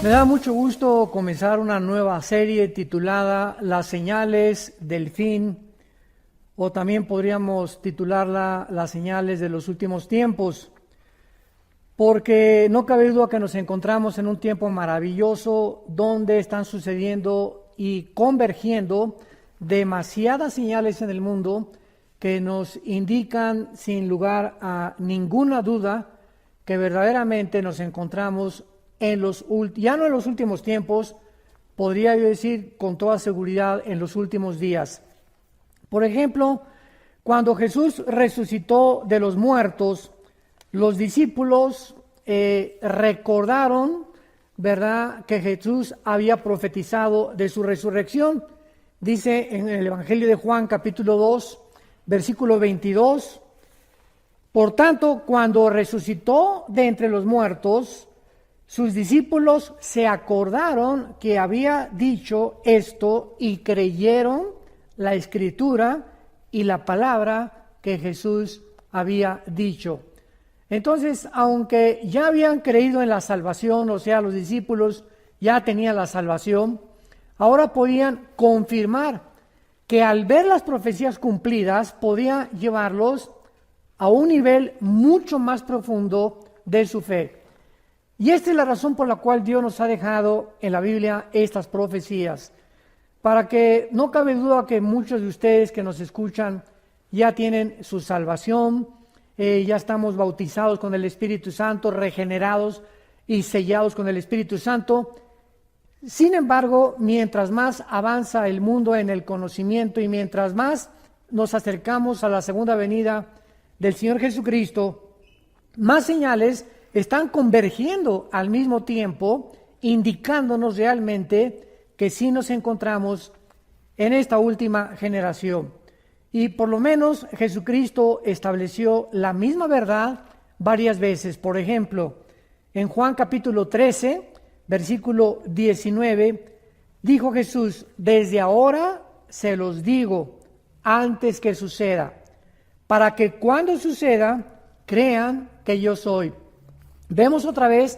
Me da mucho gusto comenzar una nueva serie titulada Las señales del fin, o también podríamos titularla Las señales de los últimos tiempos, porque no cabe duda que nos encontramos en un tiempo maravilloso donde están sucediendo y convergiendo demasiadas señales en el mundo que nos indican sin lugar a ninguna duda que verdaderamente nos encontramos ya no en los últimos tiempos, podría yo decir con toda seguridad en los últimos días. Por ejemplo, cuando Jesús resucitó de los muertos, los discípulos recordaron, ¿verdad?, que Jesús había profetizado de su resurrección. Dice en el Evangelio de Juan, capítulo 2, versículo 22, por tanto, cuando resucitó de entre los muertos, sus discípulos se acordaron que había dicho esto y creyeron la escritura y la palabra que Jesús había dicho. Entonces, aunque ya habían creído en la salvación, o sea, los discípulos ya tenían la salvación, ahora podían confirmar que al ver las profecías cumplidas podía llevarlos a un nivel mucho más profundo de su fe. Y esta es la razón por la cual Dios nos ha dejado en la Biblia estas profecías, para que no cabe duda que muchos de ustedes que nos escuchan ya tienen su salvación, ya estamos bautizados con el Espíritu Santo, regenerados y sellados con el Espíritu Santo. Sin embargo, mientras más avanza el mundo en el conocimiento y mientras más nos acercamos a la segunda venida del Señor Jesucristo, más señales están convergiendo al mismo tiempo, indicándonos realmente que sí nos encontramos en esta última generación. Y por lo menos Jesucristo estableció la misma verdad varias veces. Por ejemplo, en Juan capítulo 13, versículo 19, dijo Jesús: desde ahora se los digo antes que suceda, para que cuando suceda crean que yo soy. Vemos otra vez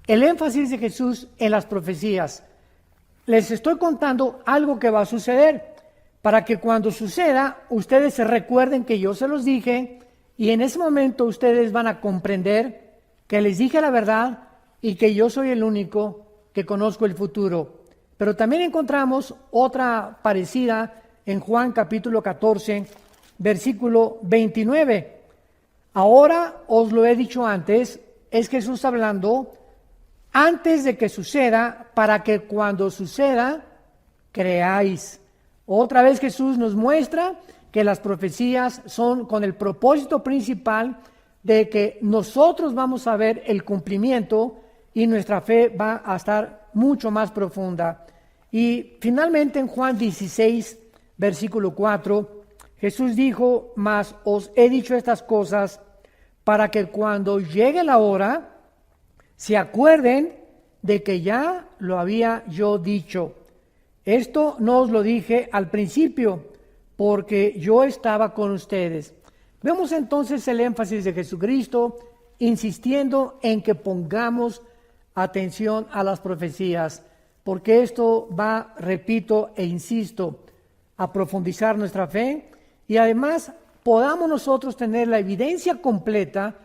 el énfasis de Jesús en las profecías. Les estoy contando algo que va a suceder, para que cuando suceda, ustedes se recuerden que yo se los dije, y en ese momento ustedes van a comprender que les dije la verdad y que yo soy el único que conozco el futuro. Pero también encontramos otra parecida en Juan capítulo 14, versículo 29. Ahora os lo he dicho antes, es Jesús hablando, antes de que suceda, para que cuando suceda, creáis. Otra vez Jesús nos muestra que las profecías son con el propósito principal de que nosotros vamos a ver el cumplimiento y nuestra fe va a estar mucho más profunda. Y finalmente en Juan 16, versículo 4, Jesús dijo: mas os he dicho estas cosas para que cuando llegue la hora se acuerden de que ya lo había yo dicho. Esto no os lo dije al principio, porque yo estaba con ustedes. Vemos entonces el énfasis de Jesucristo insistiendo en que pongamos atención a las profecías, porque esto va, repito e insisto, a profundizar nuestra fe y además podamos nosotros tener la evidencia completa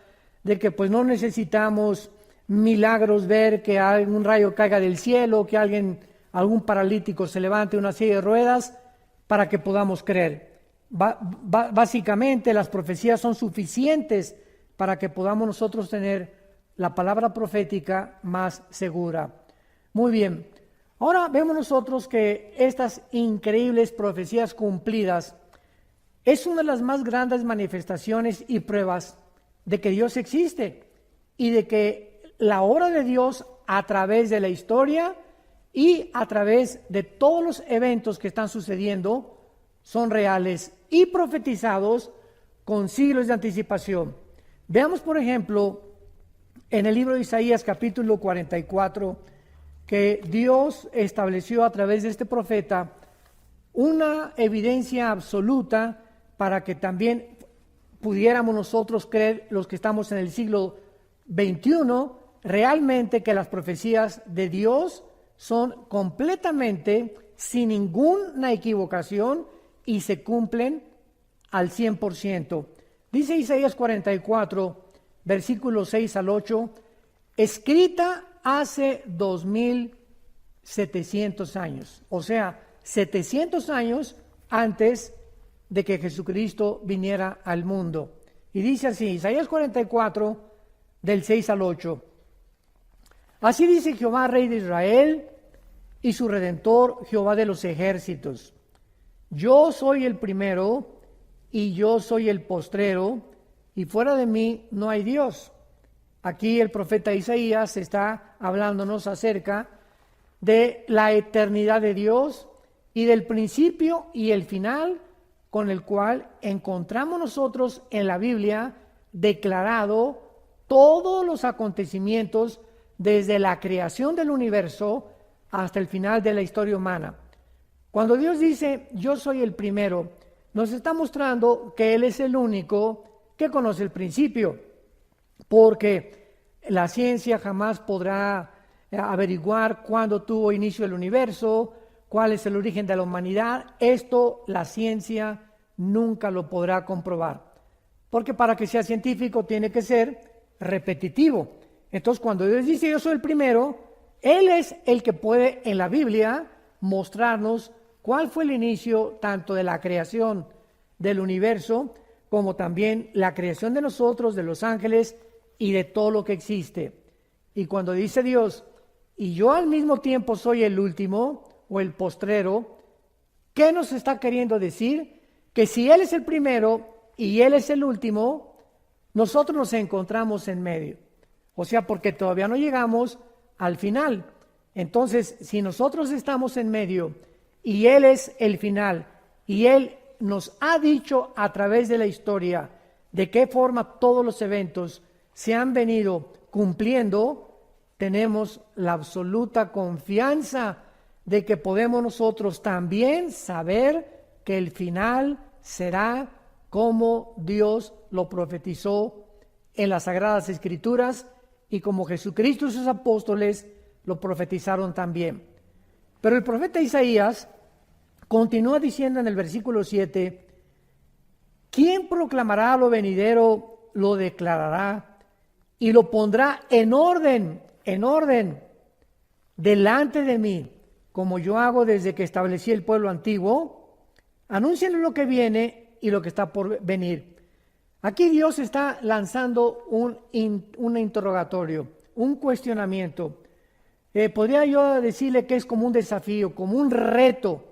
de que pues no necesitamos milagros, ver que un rayo caiga del cielo, que algún paralítico se levante una silla de ruedas para que podamos creer. Básicamente las profecías son suficientes para que podamos nosotros tener la palabra profética más segura. Muy bien, ahora vemos nosotros que estas increíbles profecías cumplidas es una de las más grandes manifestaciones y pruebas de que Dios existe y de que la obra de Dios a través de la historia y a través de todos los eventos que están sucediendo son reales y profetizados con siglos de anticipación. Veamos, por ejemplo, en el libro de Isaías capítulo 44, que Dios estableció a través de este profeta una evidencia absoluta para que también pudiéramos nosotros creer, los que estamos en el siglo XXI, realmente que las profecías de Dios son completamente sin ninguna equivocación y se cumplen al 100%. Dice Isaías 44, versículos 6 al 8, escrita hace 2700 años, o sea, 700 años antes de que Jesucristo viniera al mundo. Y dice así, Isaías 44, del 6 al 8. Así dice Jehová, Rey de Israel, y su Redentor, Jehová de los ejércitos. Yo soy el primero, y yo soy el postrero, y fuera de mí no hay Dios. Aquí el profeta Isaías está hablándonos acerca de la eternidad de Dios y del principio y el final con el cual encontramos nosotros en la Biblia declarado todos los acontecimientos desde la creación del universo hasta el final de la historia humana. Cuando Dios dice, yo soy el primero, nos está mostrando que Él es el único que conoce el principio, porque la ciencia jamás podrá averiguar cuándo tuvo inicio el universo, cuál es el origen de la humanidad. Esto la ciencia nunca lo podrá comprobar, porque para que sea científico tiene que ser repetitivo. Entonces, cuando Dios dice yo soy el primero, Él es el que puede en la Biblia mostrarnos cuál fue el inicio tanto de la creación del universo como también la creación de nosotros, de los ángeles y de todo lo que existe. Y cuando dice Dios, y yo al mismo tiempo soy el último o el postrero, ¿qué nos está queriendo decir? Que si Él es el primero y Él es el último, nosotros nos encontramos en medio. O sea, porque todavía no llegamos al final. Entonces, si nosotros estamos en medio y Él es el final y Él nos ha dicho a través de la historia de qué forma todos los eventos se han venido cumpliendo, tenemos la absoluta confianza de que podemos nosotros también saber que el final será como Dios lo profetizó en las Sagradas Escrituras y como Jesucristo y sus apóstoles lo profetizaron también. Pero el profeta Isaías continúa diciendo en el versículo 7, ¿quién proclamará lo venidero, lo declarará y lo pondrá en orden, delante de mí, como yo hago desde que establecí el pueblo antiguo? Anúncienle lo que viene y lo que está por venir. Aquí Dios está lanzando un interrogatorio, un cuestionamiento. Podría yo decirle que es como un desafío, como un reto.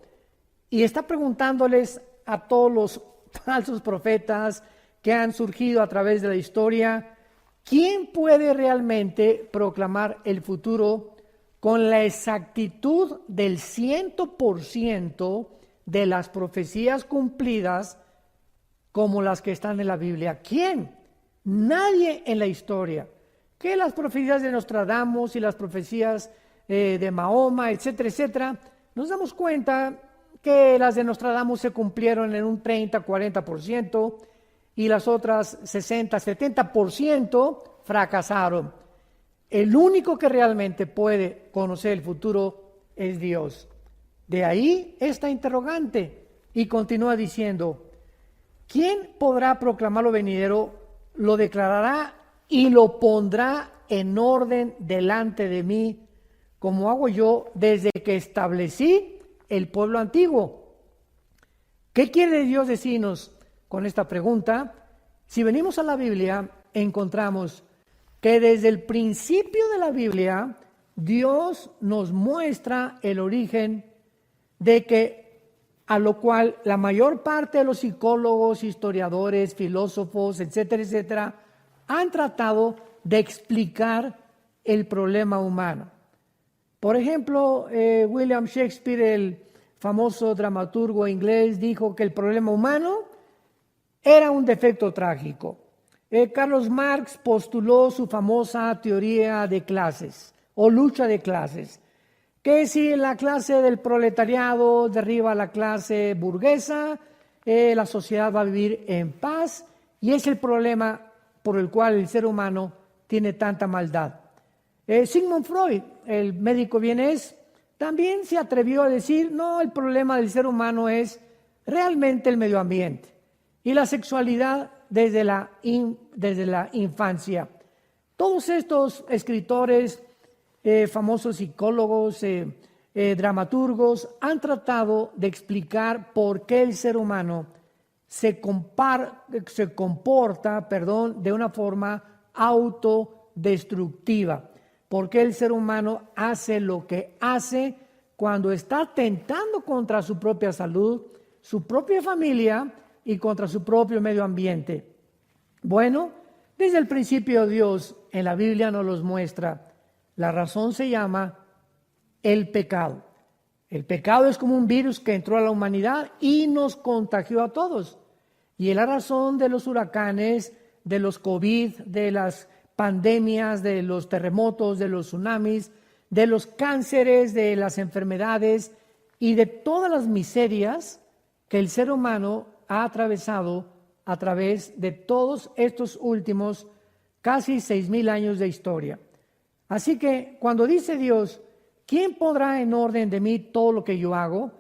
Y está preguntándoles a todos los falsos profetas que han surgido a través de la historia, ¿quién puede realmente proclamar el futuro con la exactitud del 100% de las profecías cumplidas como las que están en la Biblia? ¿Quién? Nadie en la historia. Que las profecías de Nostradamus y las profecías de Mahoma, etcétera, etcétera, nos damos cuenta que las de Nostradamus se cumplieron en un 30-40% y las otras 60-70% fracasaron. El único que realmente puede conocer el futuro es Dios. De ahí esta interrogante y continúa diciendo, ¿quién podrá proclamar lo venidero, lo declarará y lo pondrá en orden delante de mí, como hago yo desde que establecí el pueblo antiguo? ¿Qué quiere Dios decirnos con esta pregunta? Si venimos a la Biblia, encontramos que desde el principio de la Biblia, Dios nos muestra el origen de que, a lo cual la mayor parte de los psicólogos, historiadores, filósofos, etcétera, etcétera, han tratado de explicar el problema humano. Por ejemplo, William Shakespeare, el famoso dramaturgo inglés, dijo que el problema humano era un defecto trágico. Carlos Marx postuló su famosa teoría de clases o lucha de clases, que si la clase del proletariado derriba a la clase burguesa, la sociedad va a vivir en paz, y es el problema por el cual el ser humano tiene tanta maldad. Sigmund Freud, el médico vienés, también se atrevió a decir, no, el problema del ser humano es realmente el medio ambiente y la sexualidad desde la infancia. Todos estos escritores, famosos psicólogos, dramaturgos, han tratado de explicar por qué el ser humano se comporta de una forma autodestructiva. ¿Por qué el ser humano hace lo que hace cuando está atentando contra su propia salud, su propia familia y contra su propio medio ambiente? Bueno, desde el principio Dios en la Biblia nos los muestra. La razón se llama el pecado. El pecado es como un virus que entró a la humanidad y nos contagió a todos. Y es la razón de los huracanes, de los COVID, de las pandemias, de los terremotos, de los tsunamis, de los cánceres, de las enfermedades y de todas las miserias que el ser humano ha atravesado a través de todos estos últimos casi 6,000 años de historia. Así que cuando dice Dios, ¿quién podrá en orden de mí todo lo que yo hago?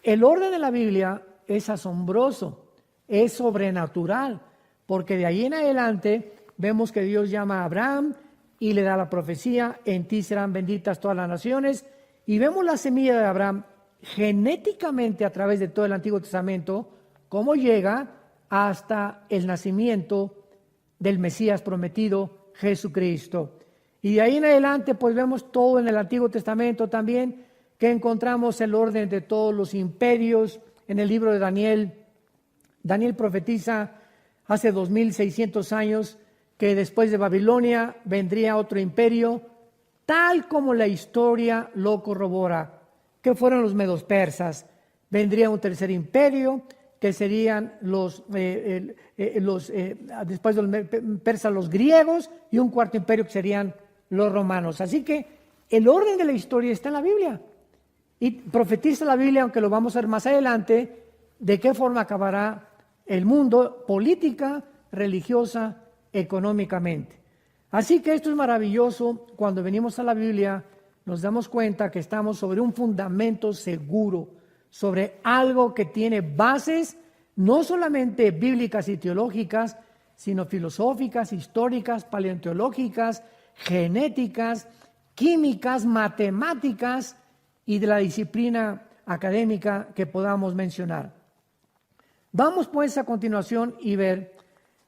El orden de la Biblia es asombroso, es sobrenatural, porque de ahí en adelante vemos que Dios llama a Abraham y le da la profecía, en ti serán benditas todas las naciones, y vemos la semilla de Abraham genéticamente a través de todo el Antiguo Testamento, cómo llega hasta el nacimiento del Mesías prometido, Jesucristo. Y de ahí en adelante pues vemos todo en el Antiguo Testamento también, que encontramos el orden de todos los imperios en el libro de Daniel. Daniel profetiza hace 2600 años que después de Babilonia vendría otro imperio, tal como la historia lo corrobora, que fueron los medos persas. Vendría un tercer imperio, que serían después de los persas, los griegos, y un cuarto imperio que serían los romanos. Así que el orden de la historia está en la Biblia. Y profetiza la Biblia, aunque lo vamos a ver más adelante, de qué forma acabará el mundo, política, religiosa, económicamente. Así que esto es maravilloso. Cuando venimos a la Biblia, nos damos cuenta que estamos sobre un fundamento seguro, sobre algo que tiene bases no solamente bíblicas y teológicas, sino filosóficas, históricas, paleontológicas, genéticas, químicas, matemáticas y de la disciplina académica que podamos mencionar. Vamos pues a continuación y ver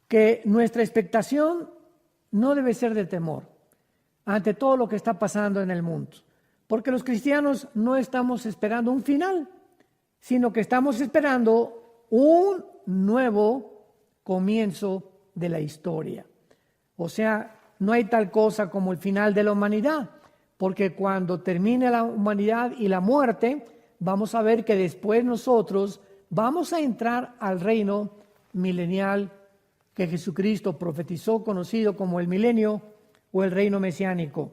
que nuestra expectación no debe ser de temor ante todo lo que está pasando en el mundo, porque los cristianos no estamos esperando un final, sino que estamos esperando un nuevo comienzo de la historia. O sea, no hay tal cosa como el final de la humanidad, porque cuando termine la humanidad y la muerte, vamos a ver que después nosotros vamos a entrar al reino milenial que Jesucristo profetizó, conocido como el milenio o el reino mesiánico.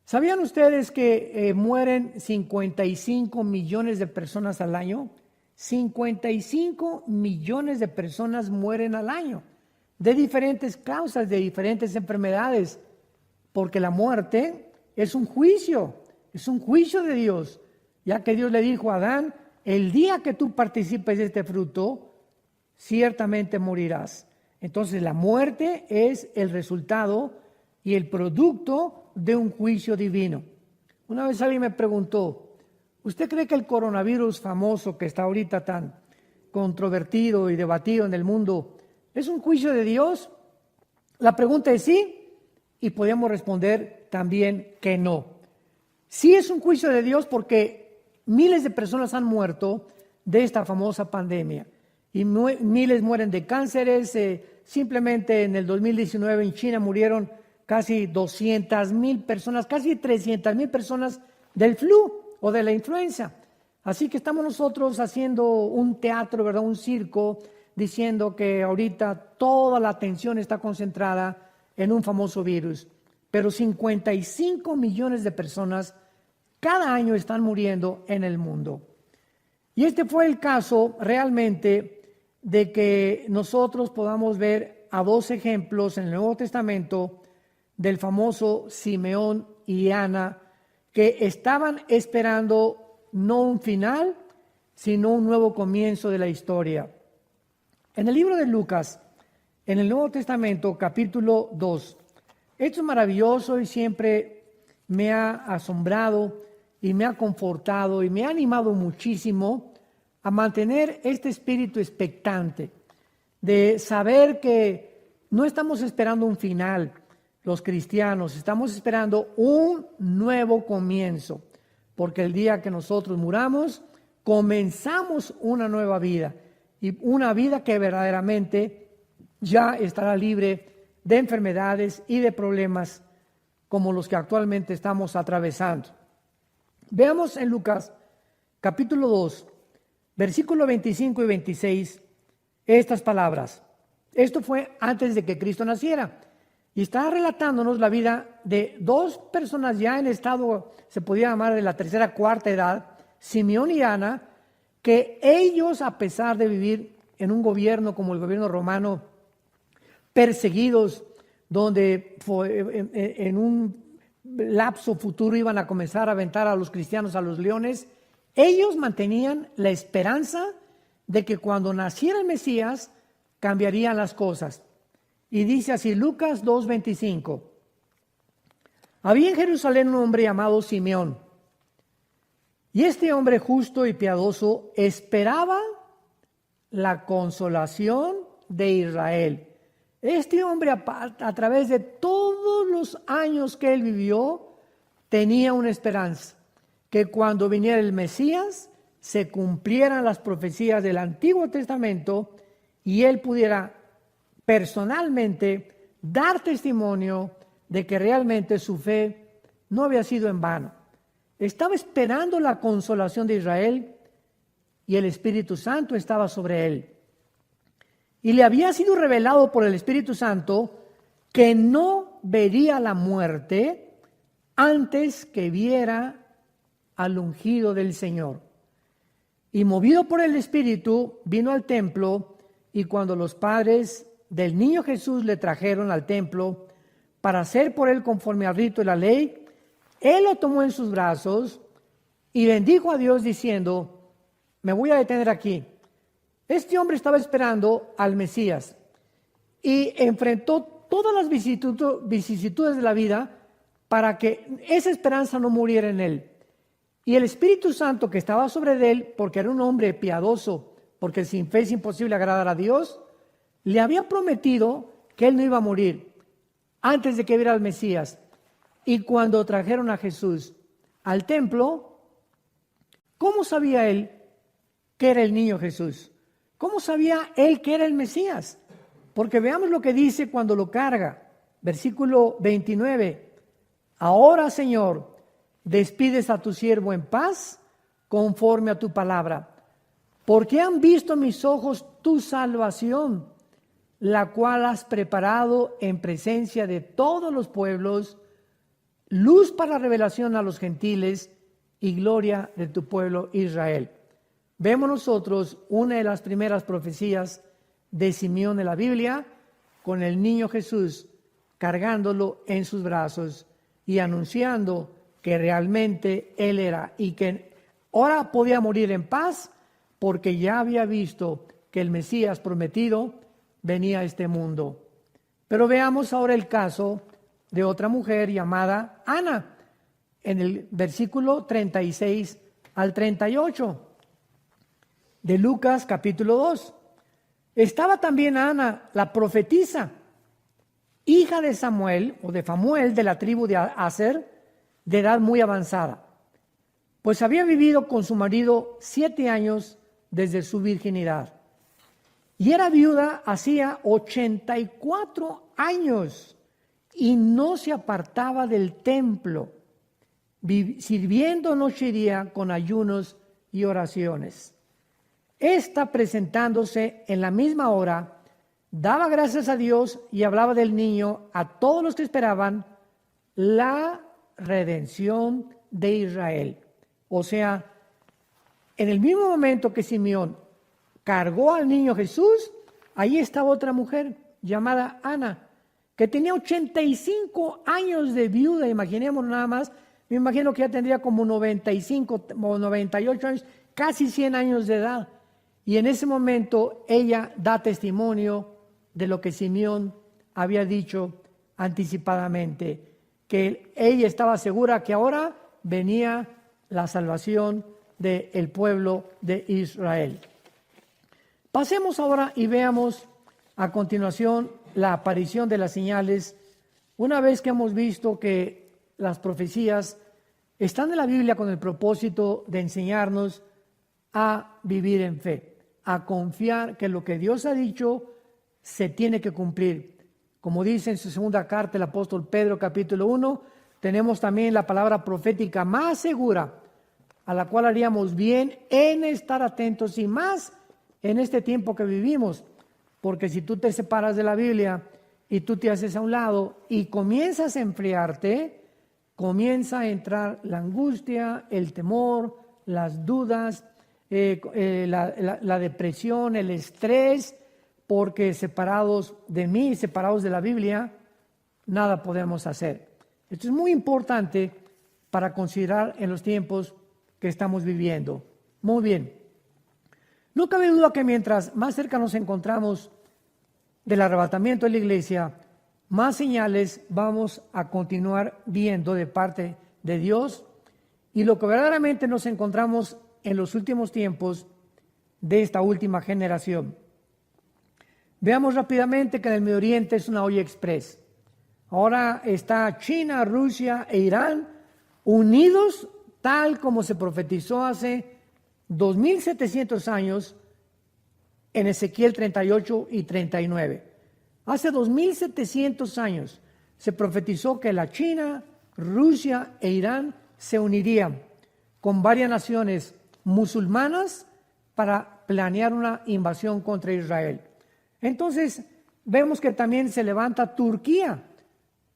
¿Sabían ustedes que mueren 55 millones de personas al año? 55 millones de personas mueren al año, de diferentes causas, de diferentes enfermedades, porque la muerte es un juicio de Dios, ya que Dios le dijo a Adán, el día que tú participes de este fruto, ciertamente morirás. Entonces la muerte es el resultado y el producto de un juicio divino. Una vez alguien me preguntó, ¿usted cree que el coronavirus famoso que está ahorita tan controvertido y debatido en el mundo es un juicio de Dios? La pregunta es sí, y podemos responder también que no. Sí es un juicio de Dios porque miles de personas han muerto de esta famosa pandemia y miles mueren de cánceres. Simplemente en el 2019 en China murieron casi 200,000 personas, casi 300,000 personas del flu o de la influenza. Así que estamos nosotros haciendo un teatro, ¿verdad? Un circo, diciendo que ahorita toda la atención está concentrada en un famoso virus. Pero 55 millones de personas cada año están muriendo en el mundo. Y este fue el caso realmente de que nosotros podamos ver a dos ejemplos en el Nuevo Testamento del famoso Simeón y Ana, que estaban esperando no un final, sino un nuevo comienzo de la historia. En el libro de Lucas, en el Nuevo Testamento, capítulo 2, esto es maravilloso y siempre me ha asombrado y me ha confortado y me ha animado muchísimo a mantener este espíritu expectante, de saber que no estamos esperando un final, los cristianos, estamos esperando un nuevo comienzo, porque el día que nosotros muramos, comenzamos una nueva vida, y una vida que verdaderamente ya estará libre de enfermedades y de problemas como los que actualmente estamos atravesando. Veamos en Lucas capítulo 2, versículos 25 y 26, estas palabras. Esto fue antes de que Cristo naciera. Y está relatándonos la vida de dos personas ya en estado, se podría llamar de la tercera, cuarta edad, Simeón y Ana, que ellos, a pesar de vivir en un gobierno como el gobierno romano, perseguidos, donde en un lapso futuro iban a comenzar a aventar a los cristianos a los leones, ellos mantenían la esperanza de que cuando naciera el Mesías cambiarían las cosas. Y dice así, Lucas 2:25. Había en Jerusalén un hombre llamado Simeón, y este hombre justo y piadoso esperaba la consolación de Israel. Este hombre, a través de todos los años que él vivió, tenía una esperanza, que cuando viniera el Mesías se cumplieran las profecías del Antiguo Testamento y él pudiera personalmente dar testimonio de que realmente su fe no había sido en vano. Estaba esperando la consolación de Israel y el Espíritu Santo estaba sobre él. Y le había sido revelado por el Espíritu Santo que no vería la muerte antes que viera al ungido del Señor. Y movido por el Espíritu, vino al templo, y cuando los padres del niño Jesús le trajeron al templo para hacer por él conforme al rito de la ley, él lo tomó en sus brazos y bendijo a Dios diciendo, me voy a detener aquí. Este hombre estaba esperando al Mesías y enfrentó todas las vicisitudes de la vida para que esa esperanza no muriera en él. Y el Espíritu Santo que estaba sobre él, porque era un hombre piadoso, porque sin fe es imposible agradar a Dios, le había prometido que él no iba a morir antes de que viera al Mesías. Y cuando trajeron a Jesús al templo, ¿cómo sabía él que era el niño Jesús? ¿Cómo sabía él que era el Mesías? Porque veamos lo que dice cuando lo carga. Versículo 29. Ahora, Señor, despides a tu siervo en paz conforme a tu palabra, porque han visto mis ojos tu salvación, la cual has preparado en presencia de todos los pueblos, luz para revelación a los gentiles y gloria de tu pueblo Israel. Vemos nosotros una de las primeras profecías de Simeón en la Biblia, con el niño Jesús cargándolo en sus brazos y anunciando que realmente él era y que ahora podía morir en paz porque ya había visto que el Mesías prometido venía a este mundo. Pero veamos ahora el caso de otra mujer llamada Ana, en el versículo 36 al 38 de Lucas capítulo 2. Estaba también Ana, la profetisa, hija de Samuel o de Famuel de la tribu de Aser, de edad muy avanzada, pues había vivido con su marido 7 años desde su virginidad. Y era viuda hacía 84 años y no se apartaba del templo, sirviendo noche y día con ayunos y oraciones. Esta, presentándose en la misma hora, daba gracias a Dios y hablaba del niño a todos los que esperaban la redención de Israel. O sea, en el mismo momento que Simeón cargó al niño Jesús, ahí estaba otra mujer llamada Ana, que tenía 85 años de viuda, imaginemos nada más, me imagino que ya tendría como 95 o 98 años, casi 100 años de edad. Y en ese momento ella da testimonio de lo que Simeón había dicho anticipadamente, que ella estaba segura que ahora venía la salvación del pueblo de Israel. Pasemos ahora y veamos a continuación la aparición de las señales, una vez que hemos visto que las profecías están en la Biblia con el propósito de enseñarnos a vivir en fe, a confiar que lo que Dios ha dicho se tiene que cumplir. Como dice en su segunda carta el apóstol Pedro, capítulo 1, tenemos también la palabra profética más segura, a la cual haríamos bien en estar atentos y más en este tiempo que vivimos. Porque si tú te separas de la Biblia y tú te haces a un lado y comienzas a enfriarte, comienza a entrar la angustia, el temor, las dudas, la depresión, el estrés, porque separados de mí, separados de la Biblia, nada podemos hacer. Esto es muy importante para considerar en los tiempos que estamos viviendo. Muy bien. No cabe duda que mientras más cerca nos encontramos del arrebatamiento de la iglesia, más señales vamos a continuar viendo de parte de Dios, y lo que verdaderamente nos encontramos en los últimos tiempos de esta última generación. Veamos rápidamente que en el Medio Oriente es una olla express. Ahora está China, Rusia e Irán unidos tal como se profetizó hace 2700 años en Ezequiel 38 y 39. Hace 2700 años se profetizó que la China, Rusia e Irán se unirían con varias naciones musulmanas para planear una invasión contra Israel. Entonces vemos que también se levanta Turquía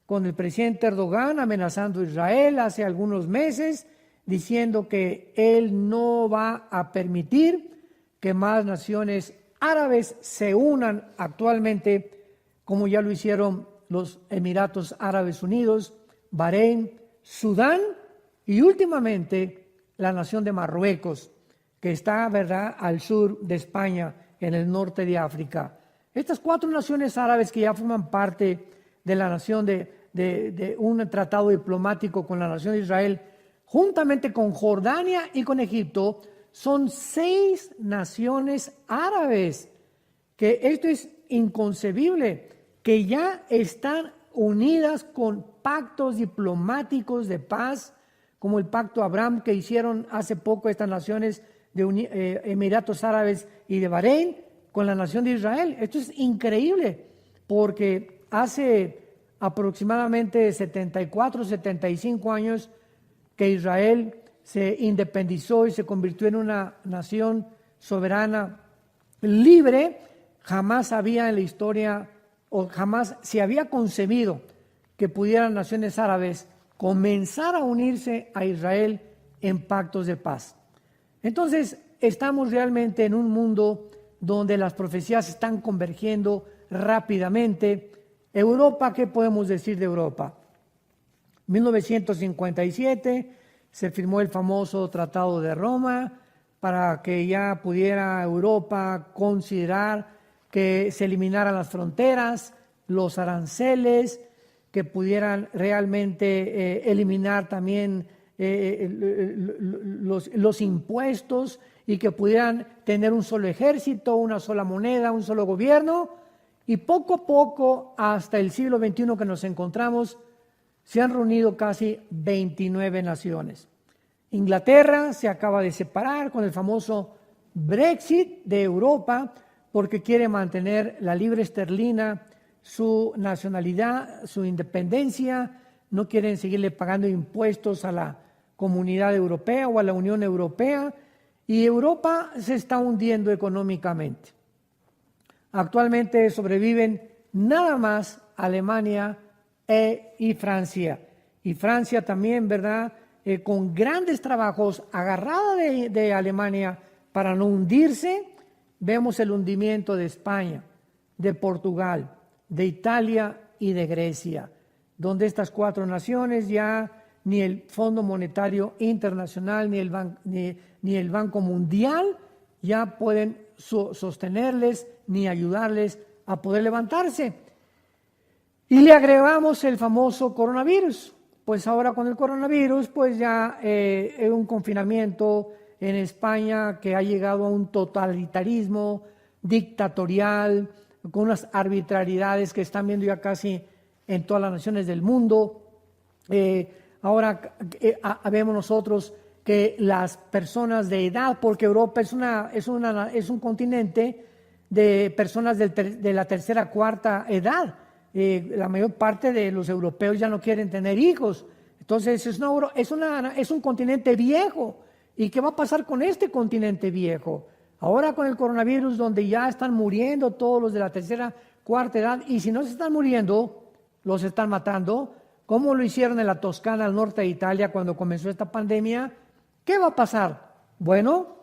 con el presidente Erdogan amenazando a Israel hace algunos meses, diciendo que él no va a permitir que más naciones árabes se unan actualmente, como ya lo hicieron los Emiratos Árabes Unidos, Bahrein, Sudán y últimamente la nación de Marruecos, que está, ¿verdad?, al sur de España, en el norte de África. Estas 4 naciones árabes que ya forman parte de la nación de un tratado diplomático con la nación de Israel, juntamente con Jordania y con Egipto, son 6 naciones árabes, que esto es inconcebible, que ya están unidas con pactos diplomáticos de paz, como el pacto Abraham que hicieron hace poco estas naciones de Emiratos Árabes y de Bahrein con la nación de Israel. Esto es increíble, porque hace aproximadamente 74, 75 años que Israel se independizó y se convirtió en una nación soberana, libre. Jamás había en la historia, o jamás se había concebido que pudieran naciones árabes comenzar a unirse a Israel en pactos de paz. Entonces, estamos realmente en un mundo donde las profecías están convergiendo rápidamente. Europa, ¿qué podemos decir de Europa? 1957 se firmó el famoso Tratado de Roma para que ya pudiera Europa considerar que se eliminaran las fronteras, los aranceles, que pudieran realmente eliminar también los impuestos y que pudieran tener un solo ejército, una sola moneda, un solo gobierno. Y poco a poco, hasta el siglo XXI que nos encontramos, se han reunido casi 29 naciones. Inglaterra se acaba de separar con el famoso Brexit de Europa porque quiere mantener la libra esterlina, su nacionalidad, su independencia. No quieren seguirle pagando impuestos a la Comunidad Europea o a la Unión Europea, y Europa se está hundiendo económicamente. Actualmente sobreviven nada más Alemania y Francia. Y Francia también, ¿verdad?, con grandes trabajos, agarrada de Alemania para no hundirse. Vemos el hundimiento de España, de Portugal, de Italia y de Grecia, donde estas 4 naciones ya ni el Fondo Monetario Internacional ni el Banco Mundial ya pueden sostenerles ni ayudarles a poder levantarse. Y le agregamos el famoso coronavirus. Pues ahora con el coronavirus, pues ya es un confinamiento en España que ha llegado a un totalitarismo dictatorial, con unas arbitrariedades que están viendo ya casi en todas las naciones del mundo. Ahora vemos nosotros que las personas de edad, porque Europa es un continente de personas de la tercera, cuarta edad. La mayor parte de los europeos ya no quieren tener hijos. Entonces es un continente viejo. ¿Y qué va a pasar con este continente viejo? Ahora con el coronavirus, donde ya están muriendo todos los de la tercera, cuarta edad, y si no se están muriendo, los están matando, como lo hicieron en la Toscana, al norte de Italia, cuando comenzó esta pandemia. ¿Qué va a pasar? Bueno,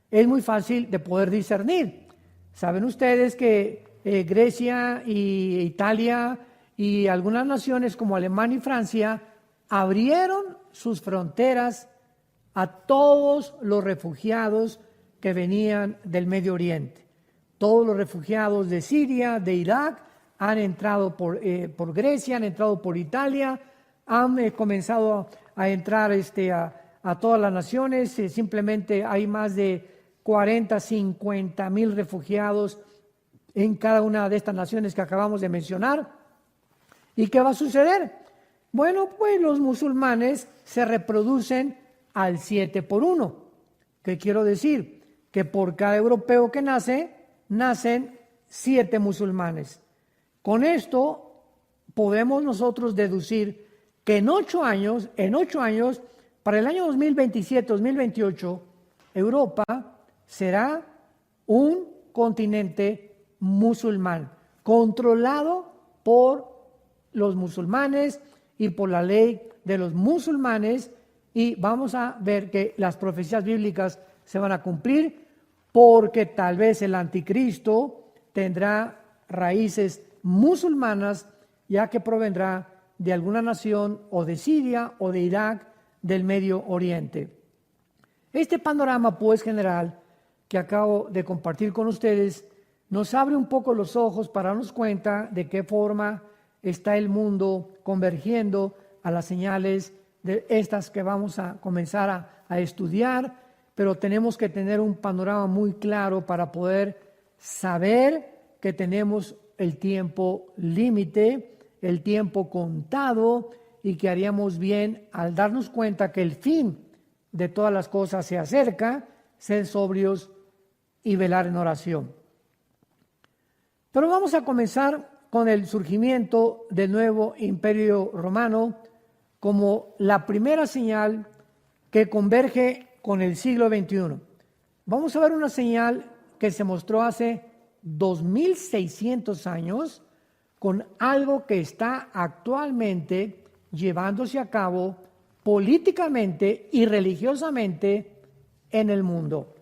es muy fácil de poder discernir. Saben ustedes que Grecia y Italia y algunas naciones como Alemania y Francia abrieron sus fronteras a todos los refugiados que venían del Medio Oriente. Todos los refugiados de Siria, de Irak, han entrado por Grecia, han entrado por Italia, han comenzado a entrar a todas las naciones. Simplemente hay más de 40, 50 mil refugiados en cada una de estas naciones que acabamos de mencionar. ¿Y qué va a suceder? Bueno, pues los musulmanes se reproducen al 7:1. ¿Qué quiero decir? Que por cada europeo que nacen 7 musulmanes. Con esto podemos nosotros deducir que en 8 años, para el año 2027-2028, Europa será un continente musulmán, controlado por los musulmanes y por la ley de los musulmanes, y vamos a ver que las profecías bíblicas se van a cumplir, porque tal vez el anticristo tendrá raíces musulmanas, ya que provendrá de alguna nación o de Siria o de Irak, del Medio Oriente. Este panorama, pues, general que acabo de compartir con ustedes nos abre un poco los ojos para darnos cuenta de qué forma está el mundo convergiendo a las señales de estas que vamos a comenzar a estudiar, pero tenemos que tener un panorama muy claro para poder saber que tenemos el tiempo límite, el tiempo contado, y que haríamos bien al darnos cuenta que el fin de todas las cosas se acerca, ser sobrios y velar en oración. Pero vamos a comenzar con el surgimiento del nuevo imperio romano como la primera señal que converge con el siglo XXI. Vamos a ver una señal que se mostró hace 2600 años con algo que está actualmente llevándose a cabo políticamente y religiosamente en el mundo.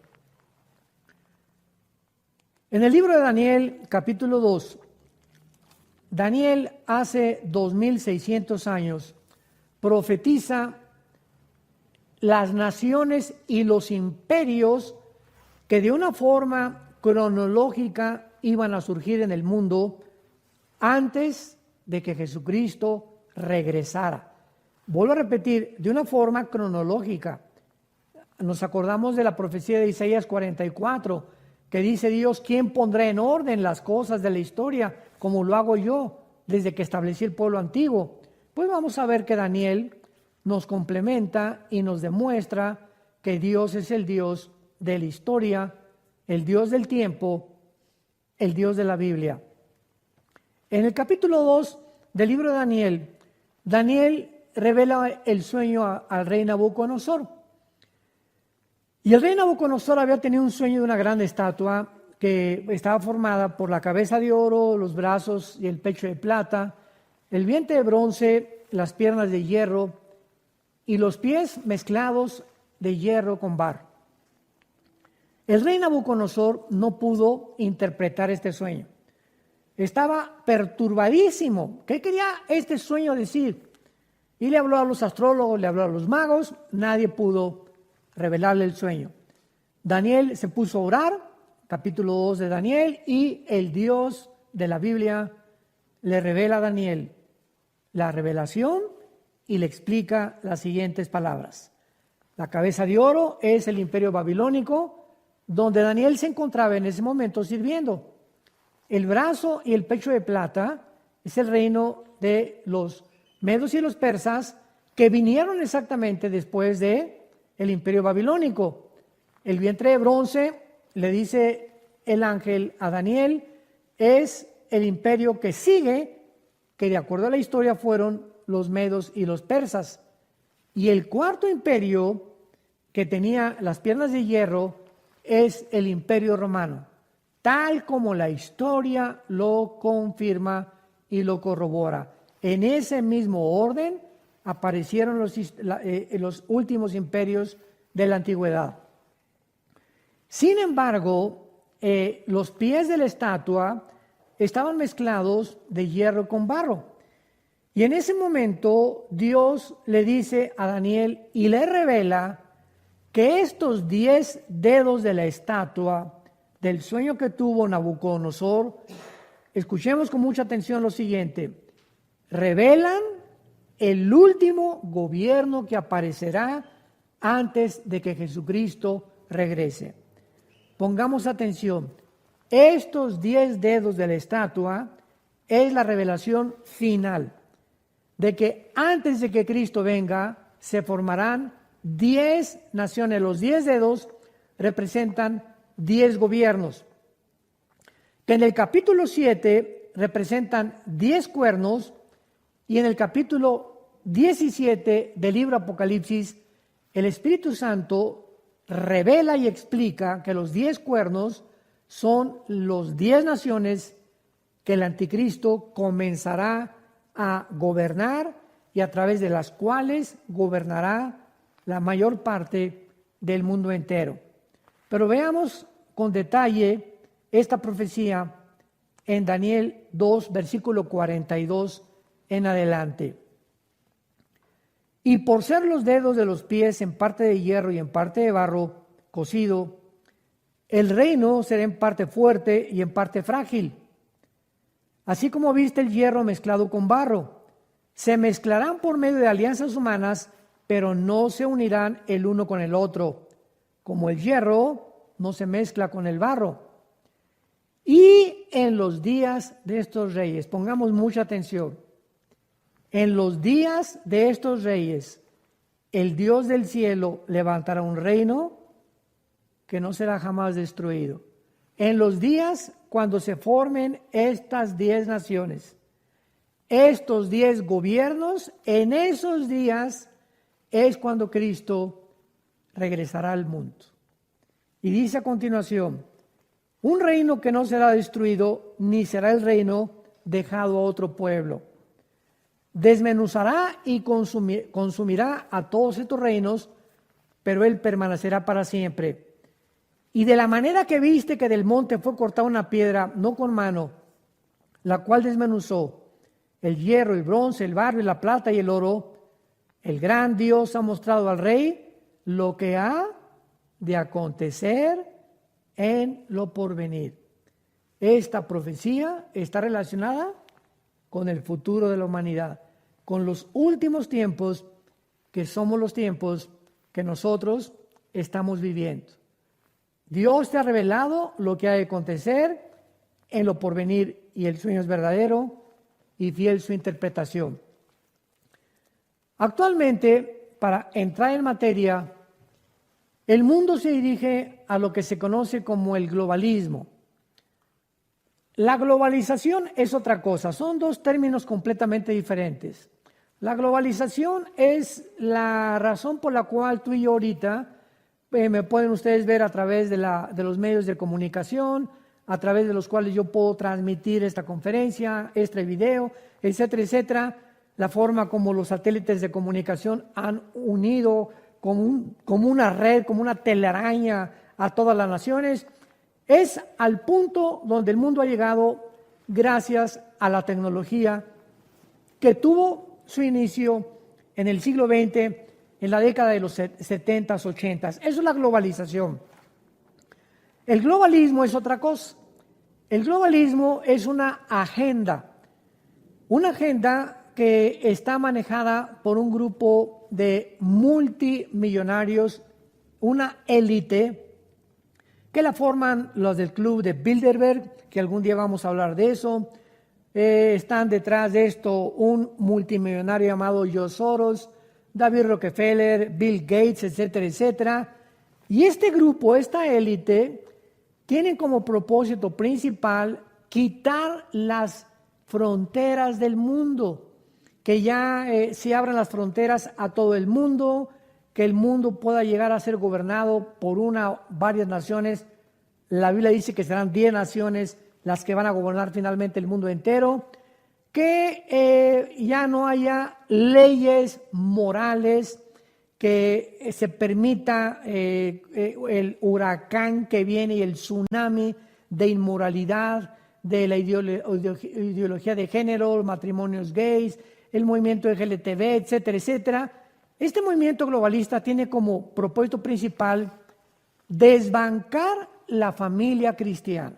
En el libro de Daniel, capítulo 2, Daniel hace 2600 años profetiza las naciones y los imperios que de una forma cronológica iban a surgir en el mundo antes de que Jesucristo regresara. Vuelvo a repetir, de una forma cronológica. Nos acordamos de la profecía de Isaías 44, que dice Dios: ¿quién pondrá en orden las cosas de la historia como lo hago yo desde que establecí el pueblo antiguo? Pues vamos a ver que Daniel nos complementa y nos demuestra que Dios es el Dios de la historia, el Dios del tiempo, el Dios de la Biblia. En el capítulo 2 del libro de Daniel, Daniel revela el sueño al rey Nabucodonosor. Y el rey Nabucodonosor había tenido un sueño de una gran estatua que estaba formada por la cabeza de oro, los brazos y el pecho de plata, el vientre de bronce, las piernas de hierro y los pies mezclados de hierro con barro. El rey Nabucodonosor no pudo interpretar este sueño. Estaba perturbadísimo. ¿Qué quería este sueño decir? Y le habló a los astrólogos, le habló a los magos, nadie pudo revelarle el sueño. Daniel se puso a orar, capítulo 2 de Daniel, y el Dios de la Biblia le revela a Daniel la revelación y le explica las siguientes palabras. La cabeza de oro es el imperio babilónico, donde Daniel se encontraba en ese momento sirviendo. El brazo y el pecho de plata es el reino de los medos y los persas, que vinieron exactamente después de el imperio babilónico. El vientre de bronce, le dice el ángel a Daniel, es el imperio que sigue, que de acuerdo a la historia fueron los medos y los persas. Y el cuarto imperio, que tenía las piernas de hierro, es el imperio romano, tal como la historia lo confirma y lo corrobora. En ese mismo orden aparecieron los últimos imperios de la antigüedad. Sin embargo, los pies de la estatua estaban mezclados de hierro con barro. Y en ese momento Dios le dice a Daniel y le revela que estos 10 dedos de la estatua del sueño que tuvo Nabucodonosor, escuchemos con mucha atención lo siguiente, revelan el último gobierno que aparecerá antes de que Jesucristo regrese. Pongamos atención, estos 10 dedos de la estatua es la revelación final de que antes de que Cristo venga se formarán 10 naciones. Los 10 dedos representan 10 gobiernos, que en el capítulo 7 representan 10 cuernos, y en el capítulo 17 del libro Apocalipsis, el Espíritu Santo revela y explica que los 10 cuernos son los 10 naciones que el anticristo comenzará a gobernar y a través de las cuales gobernará la mayor parte del mundo entero. Pero veamos con detalle esta profecía en Daniel 2, versículo 42 en adelante. Y por ser los dedos de los pies en parte de hierro y en parte de barro cocido, el reino será en parte fuerte y en parte frágil. Así como viste el hierro mezclado con barro, se mezclarán por medio de alianzas humanas, pero no se unirán el uno con el otro, como el hierro no se mezcla con el barro. Y en los días de estos reyes, pongamos mucha atención, en los días de estos reyes, el Dios del cielo levantará un reino que no será jamás destruido. En los días cuando se formen estas 10 naciones, estos 10 gobiernos, en esos días es cuando Cristo regresará al mundo. Y dice a continuación, un reino que no será destruido, ni será el reino dejado a otro pueblo. Desmenuzará y consumirá a todos estos reinos, pero él permanecerá para siempre. Y de la manera que viste que del monte fue cortada una piedra, no con mano, la cual desmenuzó el hierro, el bronce, el barro, la plata y el oro, el gran Dios ha mostrado al rey lo que ha de acontecer en lo porvenir. Esta profecía está relacionada con el futuro de la humanidad, con los últimos tiempos, que somos los tiempos que nosotros estamos viviendo. Dios te ha revelado lo que ha de acontecer en lo porvenir, y el sueño es verdadero y fiel su interpretación. Actualmente, para entrar en materia, el mundo se dirige a lo que se conoce como el globalismo. La globalización es otra cosa, son dos términos completamente diferentes. La globalización es la razón por la cual tú y yo ahorita me pueden ustedes ver a través de los medios de comunicación, a través de los cuales yo puedo transmitir esta conferencia, este video, etcétera, etcétera. La forma como los satélites de comunicación han unido como una red, como una telaraña a todas las naciones, es al punto donde el mundo ha llegado gracias a la tecnología que tuvo su inicio en el siglo XX, en la década de los 70s, 80s. Eso es la globalización. El globalismo es otra cosa. El globalismo es una agenda que está manejada por un grupo de multimillonarios, una élite, que la forman los del club de Bilderberg, que algún día vamos a hablar de eso. Están detrás de esto un multimillonario llamado George Soros, David Rockefeller, Bill Gates, etcétera, etcétera. Y este grupo, esta élite, tienen como propósito principal quitar las fronteras del mundo, que ya se abran las fronteras a todo el mundo, que el mundo pueda llegar a ser gobernado por varias naciones. La Biblia dice que serán 10 naciones las que van a gobernar finalmente el mundo entero, que ya no haya leyes morales, que se permita el huracán que viene y el tsunami de inmoralidad, de la ideología de género, matrimonios gays, el movimiento LGTB, etcétera, etcétera. Este movimiento globalista tiene como propósito principal desbancar la familia cristiana,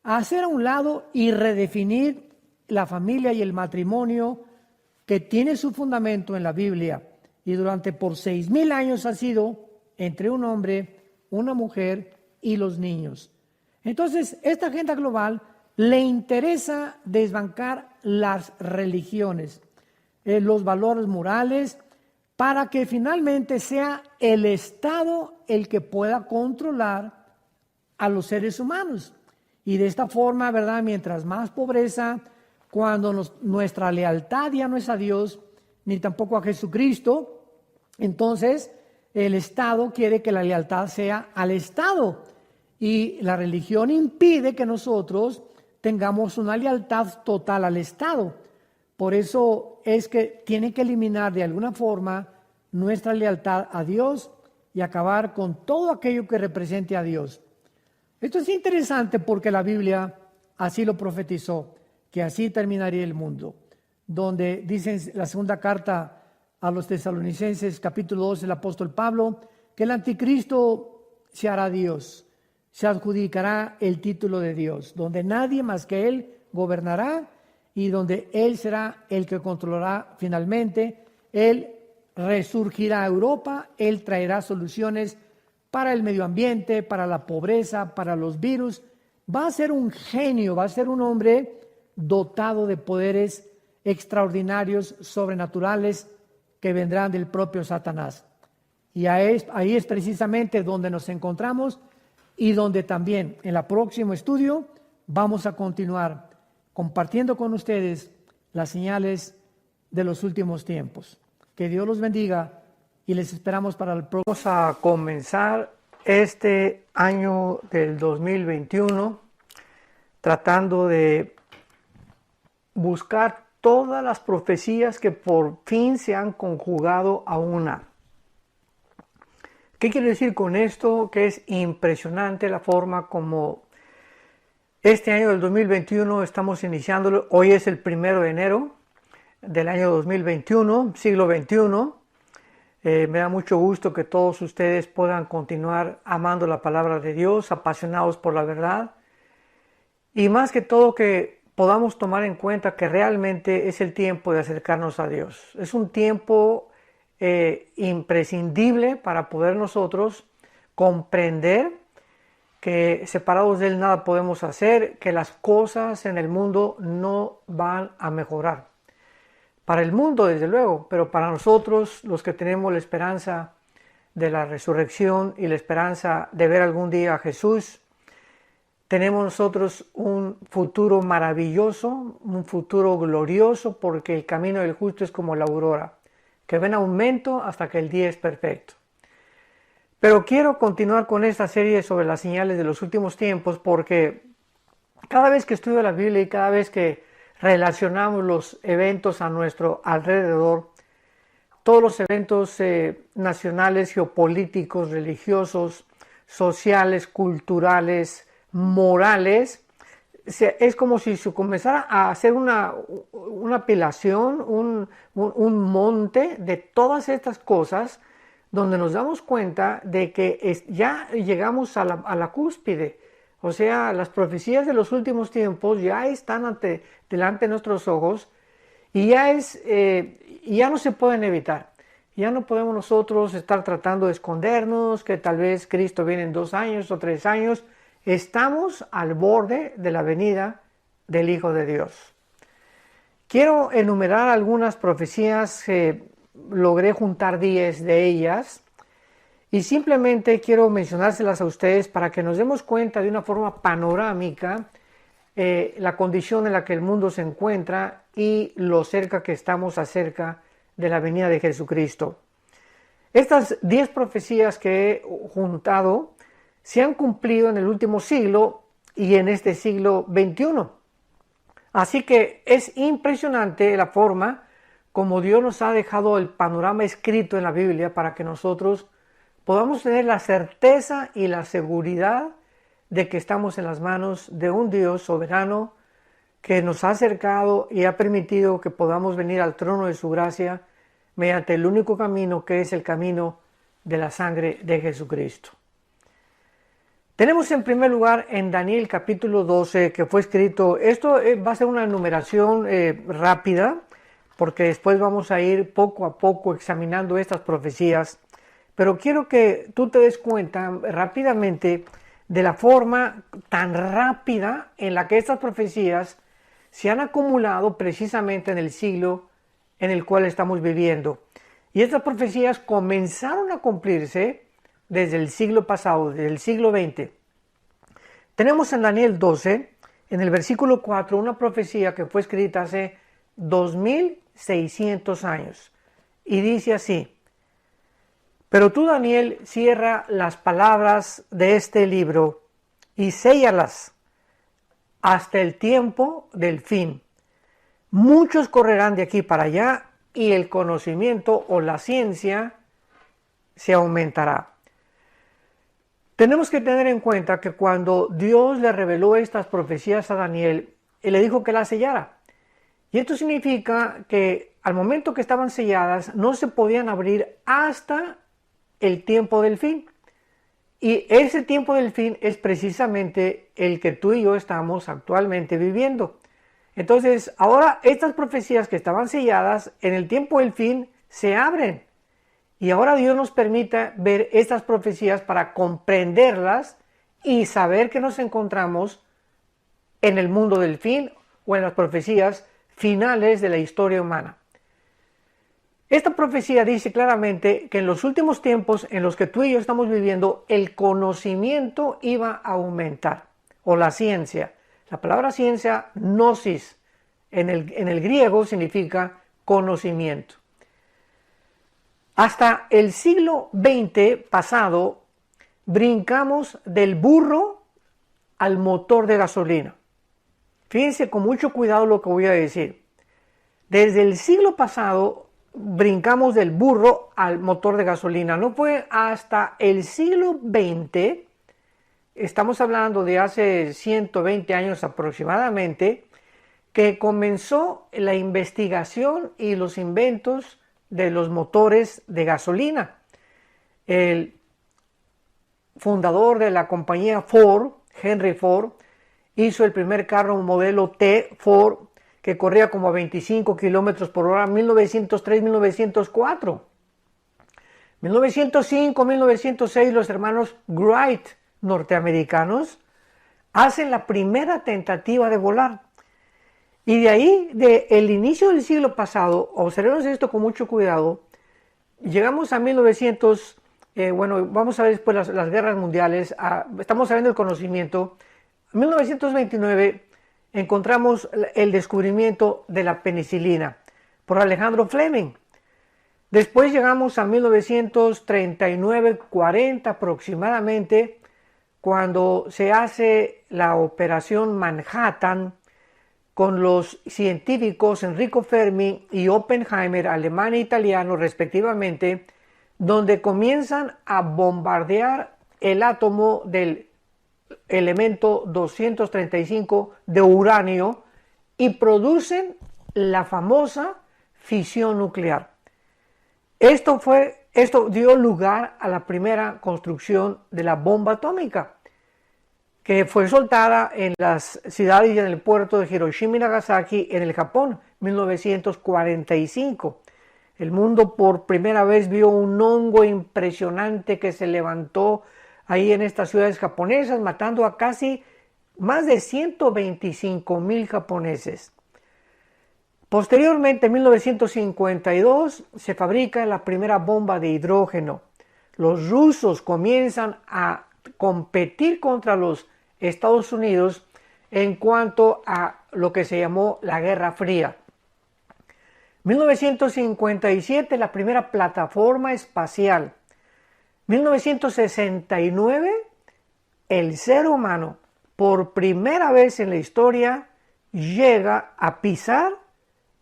hacer a un lado y redefinir la familia y el matrimonio que tiene su fundamento en la Biblia y durante por 6,000 años ha sido entre un hombre, una mujer y los niños. Entonces, esta agenda global le interesa desbancar las religiones, los valores morales, para que finalmente sea el Estado el que pueda controlar a los seres humanos. Y de esta forma, ¿verdad? Mientras más pobreza, cuando nuestra lealtad ya no es a Dios, ni tampoco a Jesucristo, entonces el Estado quiere que la lealtad sea al Estado. Y la religión impide que nosotros tengamos una lealtad total al Estado. Por eso es que tiene que eliminar de alguna forma nuestra lealtad a Dios y acabar con todo aquello que represente a Dios. Esto es interesante porque la Biblia así lo profetizó, que así terminaría el mundo, donde dice en la segunda carta a los tesalonicenses, capítulo 2, el apóstol Pablo, que el anticristo se hará Dios, se adjudicará el título de Dios, donde nadie más que Él gobernará y donde Él será el que controlará finalmente. Él resurgirá a Europa, Él traerá soluciones para el medio ambiente, para la pobreza, para los virus. Va a ser un genio, va a ser un hombre dotado de poderes extraordinarios, sobrenaturales, que vendrán del propio Satanás. Y ahí es precisamente donde nos encontramos y donde también en el próximo estudio vamos a continuar compartiendo con ustedes las señales de los últimos tiempos. Que Dios los bendiga y les esperamos para el próximo. Vamos a comenzar este año del 2021 tratando de buscar todas las profecías que por fin se han conjugado a una. ¿Qué quiero decir con esto? Que es impresionante la forma como este año del 2021 estamos iniciándolo. Hoy es el 1 de enero del año 2021, siglo XXI. Me da mucho gusto que todos ustedes puedan continuar amando la palabra de Dios, apasionados por la verdad. Y más que todo que podamos tomar en cuenta que realmente es el tiempo de acercarnos a Dios. Es un tiempo imprescindible para poder nosotros comprender que separados de Él nada podemos hacer, que las cosas en el mundo no van a mejorar. Para el mundo, desde luego, pero para nosotros, los que tenemos la esperanza de la resurrección y la esperanza de ver algún día a Jesús, tenemos nosotros un futuro maravilloso, un futuro glorioso, porque el camino del justo es como la aurora, que va en aumento hasta que el día es perfecto. Pero quiero continuar con esta serie sobre las señales de los últimos tiempos, porque cada vez que estudio la Biblia y cada vez que relacionamos los eventos a nuestro alrededor, todos los eventos nacionales, geopolíticos, religiosos, sociales, culturales, morales, es como si se comenzara a hacer una apelación, un monte de todas estas cosas, donde nos damos cuenta de que ya llegamos a la cúspide. O sea, las profecías de los últimos tiempos ya están delante de nuestros ojos y ya no se pueden evitar. Ya no podemos nosotros estar tratando de escondernos, que tal vez Cristo viene en 2 años o 3 años. Estamos al borde de la venida del Hijo de Dios. Quiero enumerar algunas profecías, logré juntar 10 de ellas y simplemente quiero mencionárselas a ustedes para que nos demos cuenta de una forma panorámica la condición en la que el mundo se encuentra y lo cerca que estamos acerca de la venida de Jesucristo. Estas 10 profecías que he juntado se han cumplido en el último siglo y en este siglo XXI. Así que es impresionante la forma como Dios nos ha dejado el panorama escrito en la Biblia para que nosotros podamos tener la certeza y la seguridad de que estamos en las manos de un Dios soberano que nos ha acercado y ha permitido que podamos venir al trono de su gracia mediante el único camino, que es el camino de la sangre de Jesucristo. Tenemos en primer lugar en Daniel capítulo 12 que fue escrito, esto va a ser una enumeración rápida, porque después vamos a ir poco a poco examinando estas profecías, pero quiero que tú te des cuenta rápidamente de la forma tan rápida en la que estas profecías se han acumulado precisamente en el siglo en el cual estamos viviendo. Y estas profecías comenzaron a cumplirse desde el siglo pasado, desde el siglo XX. Tenemos en Daniel 12, en el versículo 4, una profecía que fue escrita hace 2600 años. Y dice así: pero tú, Daniel, cierra las palabras de este libro y séllalas hasta el tiempo del fin. Muchos correrán de aquí para allá y el conocimiento o la ciencia se aumentará. Tenemos que tener en cuenta que cuando Dios le reveló estas profecías a Daniel, Él le dijo que las sellara. Y esto significa que al momento que estaban selladas no se podían abrir hasta el tiempo del fin. Y ese tiempo del fin es precisamente el que tú y yo estamos actualmente viviendo. Entonces, ahora estas profecías que estaban selladas en el tiempo del fin se abren. Y ahora Dios nos permite ver estas profecías para comprenderlas y saber que nos encontramos en el mundo del fin o en las profecías finales de la historia humana. Esta profecía dice claramente que en los últimos tiempos en los que tú y yo estamos viviendo, el conocimiento iba a aumentar, o la ciencia. La palabra ciencia, gnosis, en el griego significa conocimiento. Hasta el siglo XX pasado, brincamos del burro al motor de gasolina. Fíjense con mucho cuidado lo que voy a decir. Desde el siglo pasado, brincamos del burro al motor de gasolina. No fue hasta el siglo XX, estamos hablando de hace 120 años aproximadamente, que comenzó la investigación y los inventos de los motores de gasolina. El fundador de la compañía Ford, Henry Ford, hizo el primer carro modelo T Ford que corría como a 25 kilómetros por hora en 1903-1904. 1905-1906 los hermanos Wright norteamericanos hacen la primera tentativa de volar. Y de ahí, del inicio del siglo pasado, observemos esto con mucho cuidado, llegamos a 1900, vamos a ver después las guerras mundiales, estamos sabiendo el conocimiento. En 1929 encontramos el descubrimiento de la penicilina por Alejandro Fleming. Después llegamos a 1939-40 aproximadamente, cuando se hace la operación Manhattan con los científicos Enrico Fermi y Oppenheimer, alemán e italiano respectivamente, donde comienzan a bombardear el átomo del elemento 235 de uranio y producen la famosa fisión nuclear. Esto dio lugar a la primera construcción de la bomba atómica, que fue soltada en las ciudades y en el puerto de Hiroshima y Nagasaki en el Japón, 1945. El mundo por primera vez vio un hongo impresionante que se levantó ahí en estas ciudades japonesas, matando a casi más de 125,000 japoneses. Posteriormente, en 1952, se fabrica la primera bomba de hidrógeno. Los rusos comienzan a competir contra los Estados Unidos en cuanto a lo que se llamó la Guerra Fría. 1957, la primera plataforma espacial. 1969, el ser humano, por primera vez en la historia, llega a pisar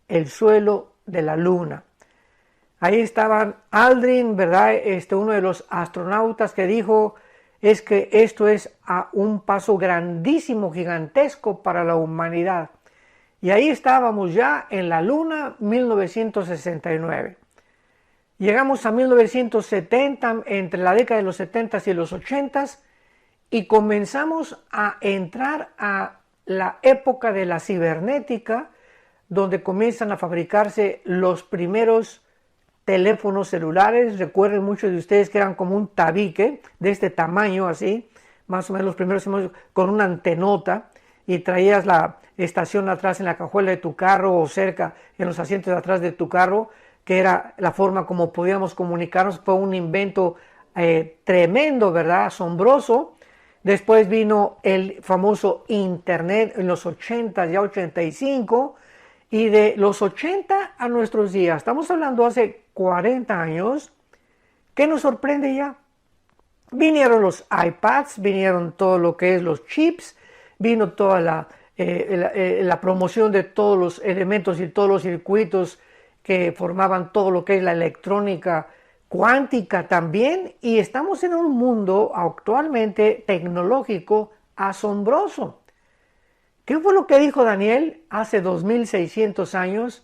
el suelo de la Luna. Ahí estaban Aldrin, ¿verdad? Uno de los astronautas que dijo es que esto es un paso grandísimo, gigantesco para la humanidad. Y ahí estábamos ya en la Luna, 1969. Llegamos a 1970, entre la década de los 70s y los 80s, y comenzamos a entrar a la época de la cibernética, donde comienzan a fabricarse los primeros teléfonos celulares. Recuerden muchos de ustedes que eran como un tabique de este tamaño así, más o menos los primeros con una antenota, y traías la estación atrás en la cajuela de tu carro o cerca en los asientos de atrás de tu carro, que era la forma como podíamos comunicarnos. Fue un invento tremendo, ¿verdad? Asombroso. Después vino el famoso Internet en los 80, ya 85, y de los 80 a nuestros días, estamos hablando hace 40 años, ¿qué nos sorprende ya? Vinieron los iPads, vinieron todo lo que es los chips, vino toda la promoción de todos los elementos y todos los circuitos que formaban todo lo que es la electrónica cuántica también, y estamos en un mundo actualmente tecnológico asombroso. ¿Qué fue lo que dijo Daniel hace 2600 años?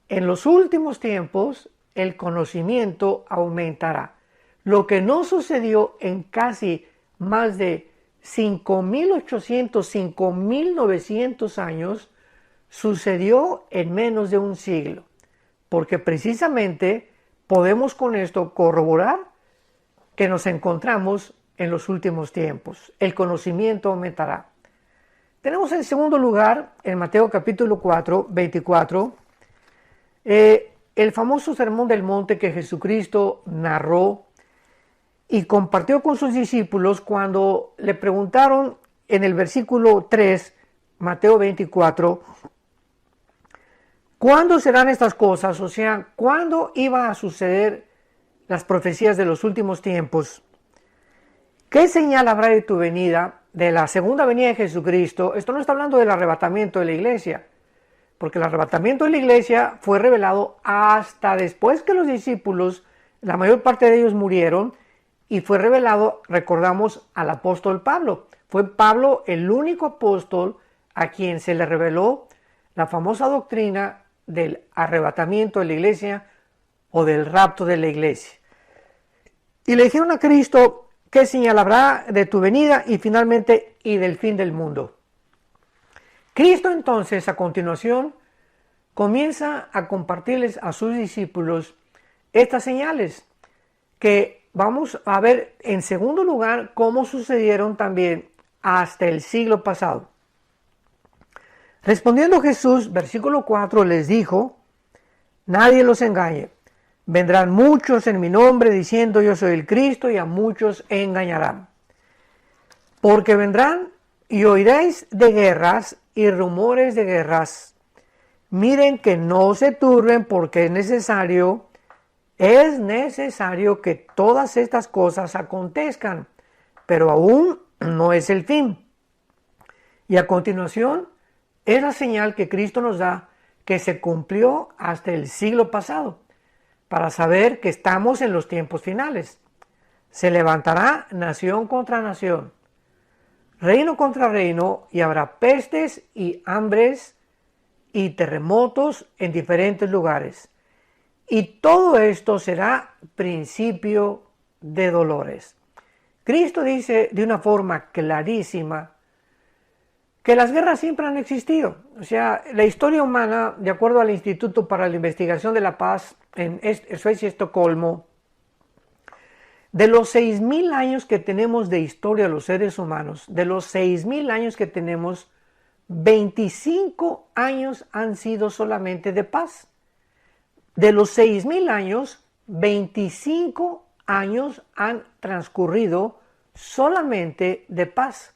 En los últimos tiempos el conocimiento aumentará. Lo que no sucedió en casi más de 5.800, 5.900 años, sucedió en menos de un siglo, porque precisamente podemos con esto corroborar que nos encontramos en los últimos tiempos. El conocimiento aumentará. Tenemos en segundo lugar, en Mateo capítulo 4, 24, el famoso Sermón del Monte que Jesucristo narró y compartió con sus discípulos cuando le preguntaron en el versículo 3, Mateo 24, ¿cuándo serán estas cosas? O sea, ¿cuándo iba a suceder las profecías de los últimos tiempos? ¿Qué señal habrá de tu venida, de la segunda venida de Jesucristo? Esto no está hablando del arrebatamiento de la iglesia, porque el arrebatamiento de la iglesia fue revelado hasta después que los discípulos, la mayor parte de ellos murieron, y fue revelado, recordamos, al apóstol Pablo. Fue Pablo el único apóstol a quien se le reveló la famosa doctrina del arrebatamiento de la iglesia o del rapto de la iglesia. Y le dijeron a Cristo, ¿qué señal habrá de tu venida y finalmente y del fin del mundo? Cristo entonces a continuación comienza a compartirles a sus discípulos estas señales que vamos a ver en segundo lugar cómo sucedieron también hasta el siglo pasado. Respondiendo Jesús, versículo 4, les dijo, nadie los engañe. Vendrán muchos en mi nombre diciendo yo soy el Cristo y a muchos engañarán. Porque vendrán y oiréis de guerras y rumores de guerras. Miren que no se turben porque es necesario que todas estas cosas acontezcan, pero aún no es el fin. Y a continuación es la señal que Cristo nos da que se cumplió hasta el siglo pasado, para saber que estamos en los tiempos finales. Se levantará nación contra nación. reino contra reino, y habrá pestes y hambres y terremotos en diferentes lugares. Y todo esto será principio de dolores. Cristo dice de una forma clarísima que las guerras siempre han existido. O sea, la historia humana, de acuerdo al Instituto para la Investigación de la Paz en Suecia, Estocolmo, de los 6,000 años que tenemos de historia los seres humanos, de los 6,000 años que tenemos, 25 años han sido solamente de paz. De los 6,000 años, 25 años han transcurrido solamente de paz.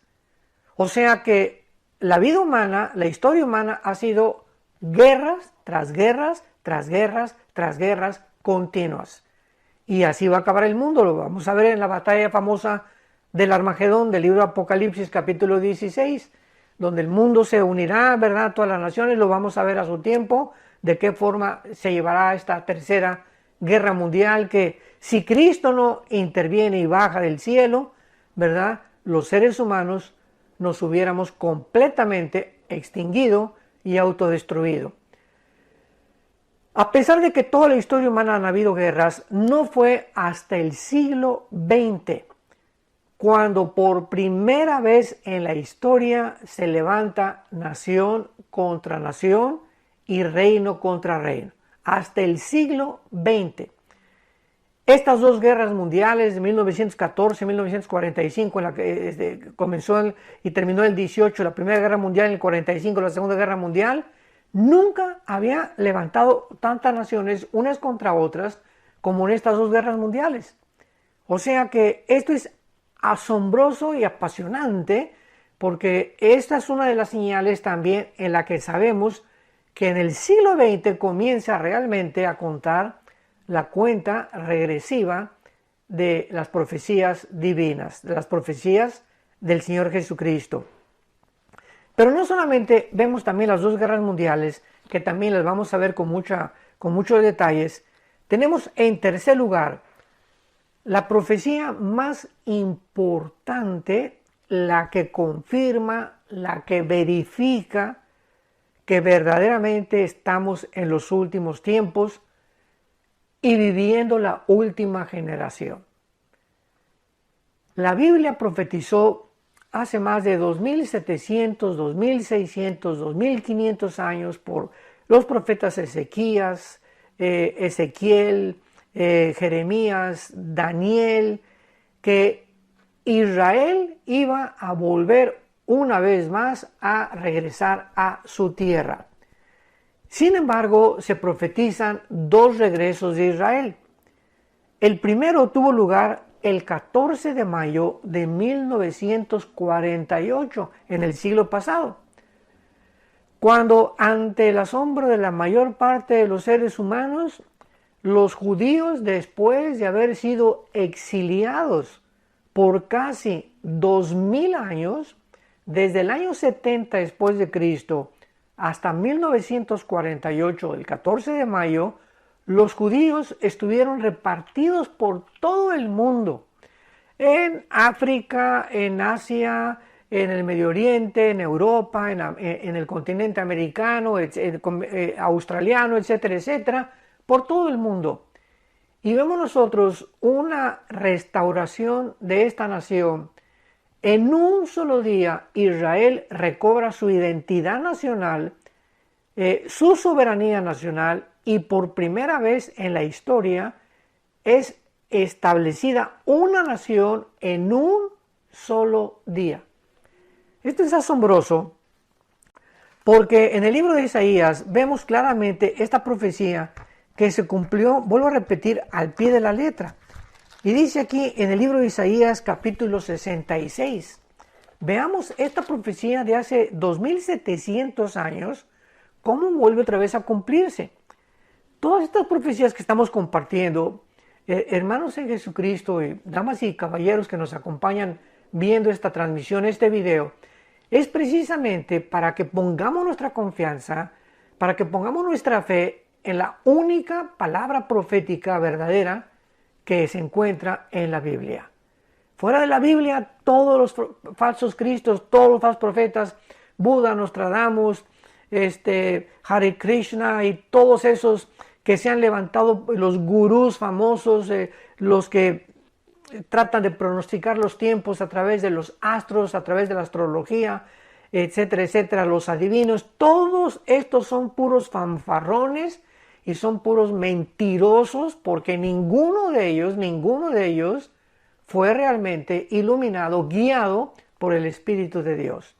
O sea que la vida humana, la historia humana ha sido guerras tras guerras, tras guerras, tras guerras continuas. Y así va a acabar el mundo. Lo vamos a ver en la batalla famosa del Armagedón, del libro Apocalipsis capítulo 16, donde el mundo se unirá, ¿verdad? Todas las naciones, lo vamos a ver a su tiempo, de qué forma se llevará esta tercera guerra mundial, que si Cristo no interviene y baja del cielo, ¿verdad? Los seres humanos nos hubiéramos completamente extinguido y autodestruido. A pesar de que toda la historia humana han habido guerras, no fue hasta el siglo XX cuando por primera vez en la historia se levanta nación contra nación y reino contra reino. Hasta el siglo XX. Estas dos guerras mundiales de 1914 y 1945, en la que comenzó y terminó el 18, la Primera Guerra Mundial, en el 45, la Segunda Guerra Mundial, nunca había levantado tantas naciones unas contra otras como en estas dos guerras mundiales. O sea que esto es asombroso y apasionante, porque esta es una de las señales también en la que sabemos que en el siglo XX comienza realmente a contar la cuenta regresiva de las profecías divinas, de las profecías del Señor Jesucristo. Pero no solamente vemos también las dos guerras mundiales, que también las vamos a ver con muchos detalles. Tenemos en tercer lugar la profecía más importante, la que confirma, la que verifica que verdaderamente estamos en los últimos tiempos y viviendo la última generación. La Biblia profetizó hace más de 2,700, 2,600, 2,500 años por los profetas Ezequiel, Jeremías, Daniel, que Israel iba a volver una vez más a regresar a su tierra. Sin embargo, se profetizan dos regresos de Israel. El primero tuvo lugar el 14 de mayo de 1948, en el siglo pasado, cuando ante el asombro de la mayor parte de los seres humanos, los judíos, después de haber sido exiliados por casi 2,000 años, desde el año 70 después de Cristo hasta 1948, el 14 de mayo, los judíos estuvieron repartidos por todo el mundo, en África, en Asia, en el Medio Oriente, en Europa, en el continente americano, australiano, etcétera, etcétera, por todo el mundo. Y vemos nosotros una restauración de esta nación. En un solo día Israel recobra su identidad nacional, su soberanía nacional, y por primera vez en la historia es establecida una nación en un solo día. Esto es asombroso porque en el libro de Isaías vemos claramente esta profecía que se cumplió, vuelvo a repetir, al pie de la letra. Y dice aquí en el libro de Isaías capítulo 66, veamos esta profecía de hace 2,700 años, cómo vuelve otra vez a cumplirse. Todas estas profecías que estamos compartiendo, hermanos en Jesucristo y damas y caballeros que nos acompañan viendo esta transmisión, este video, es precisamente para que pongamos nuestra confianza, para que pongamos nuestra fe en la única palabra profética verdadera que se encuentra en la Biblia. Fuera de la Biblia, todos los falsos cristos, todos los falsos profetas, Buda, Nostradamus, Hare Krishna y todos esos que se han levantado, los gurús famosos, los que tratan de pronosticar los tiempos a través de los astros, a través de la astrología, etcétera, etcétera, los adivinos, todos estos son puros fanfarrones y son puros mentirosos, porque ninguno de ellos fue realmente iluminado, guiado por el Espíritu de Dios.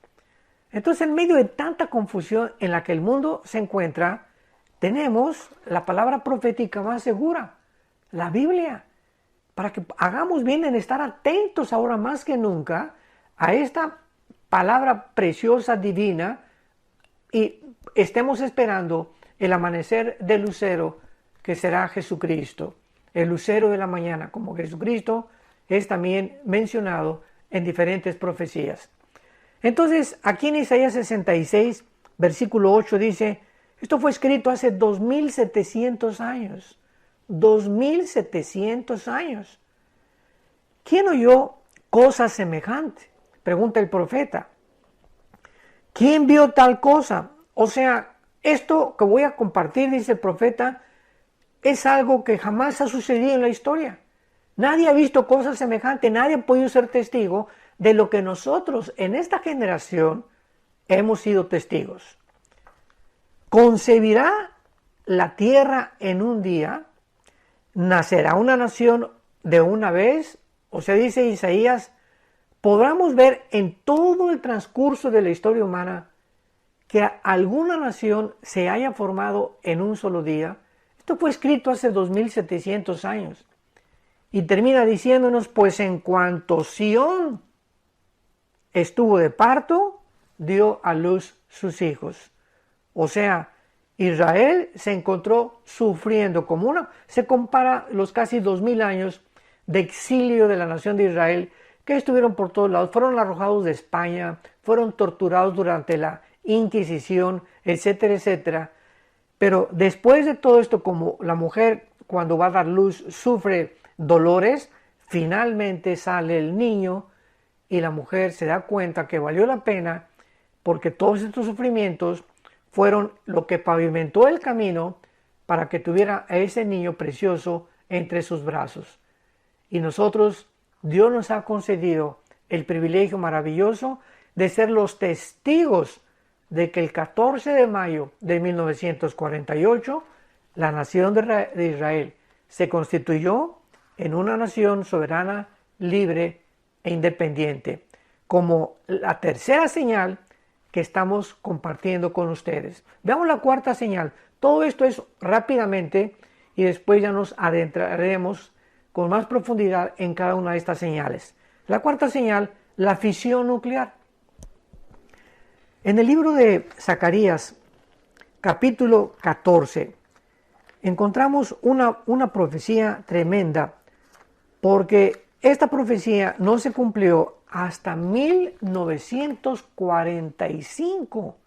Entonces, en medio de tanta confusión en la que el mundo se encuentra, tenemos la palabra profética más segura, la Biblia, para que hagamos bien en estar atentos ahora más que nunca a esta palabra preciosa, divina, y estemos esperando el amanecer del lucero, que será Jesucristo, el lucero de la mañana, como Jesucristo es también mencionado en diferentes profecías. Entonces, aquí en Isaías 66, versículo 8 dice, esto fue escrito hace 2700 años. 2700 años. ¿Quién oyó cosa semejante? Pregunta el profeta. ¿Quién vio tal cosa? O sea, esto que voy a compartir, dice el profeta, es algo que jamás ha sucedido en la historia. Nadie ha visto cosas semejantes, nadie ha podido ser testigo de lo que nosotros en esta generación hemos sido testigos. Concebirá la tierra en un día, nacerá una nación de una vez, o sea, dice Isaías, podamos ver en todo el transcurso de la historia humana que alguna nación se haya formado en un solo día. Esto fue escrito hace 2700 años. Y termina diciéndonos, pues en cuanto Sión estuvo de parto, dio a luz sus hijos. O sea, Israel se encontró sufriendo se compara los casi 2000 años de exilio de la nación de Israel, que estuvieron por todos lados, fueron arrojados de España, fueron torturados durante la Inquisición, etcétera, etcétera. Pero después de todo esto, como la mujer cuando va a dar luz sufre dolores, finalmente sale el niño y la mujer se da cuenta que valió la pena, porque todos estos sufrimientos fueron lo que pavimentó el camino para que tuviera a ese niño precioso entre sus brazos. Y nosotros, Dios nos ha concedido el privilegio maravilloso de ser los testigos de que el 14 de mayo de 1948 la nación de Israel se constituyó en una nación soberana, libre e independiente, como la tercera señal que estamos compartiendo con ustedes. Veamos la cuarta señal. Todo esto es rápidamente y después ya nos adentraremos con más profundidad en cada una de estas señales. La cuarta señal, la fisión nuclear. En el libro de Zacarías, capítulo 14, encontramos una profecía tremenda, porque esta profecía no se cumplió hasta 1945,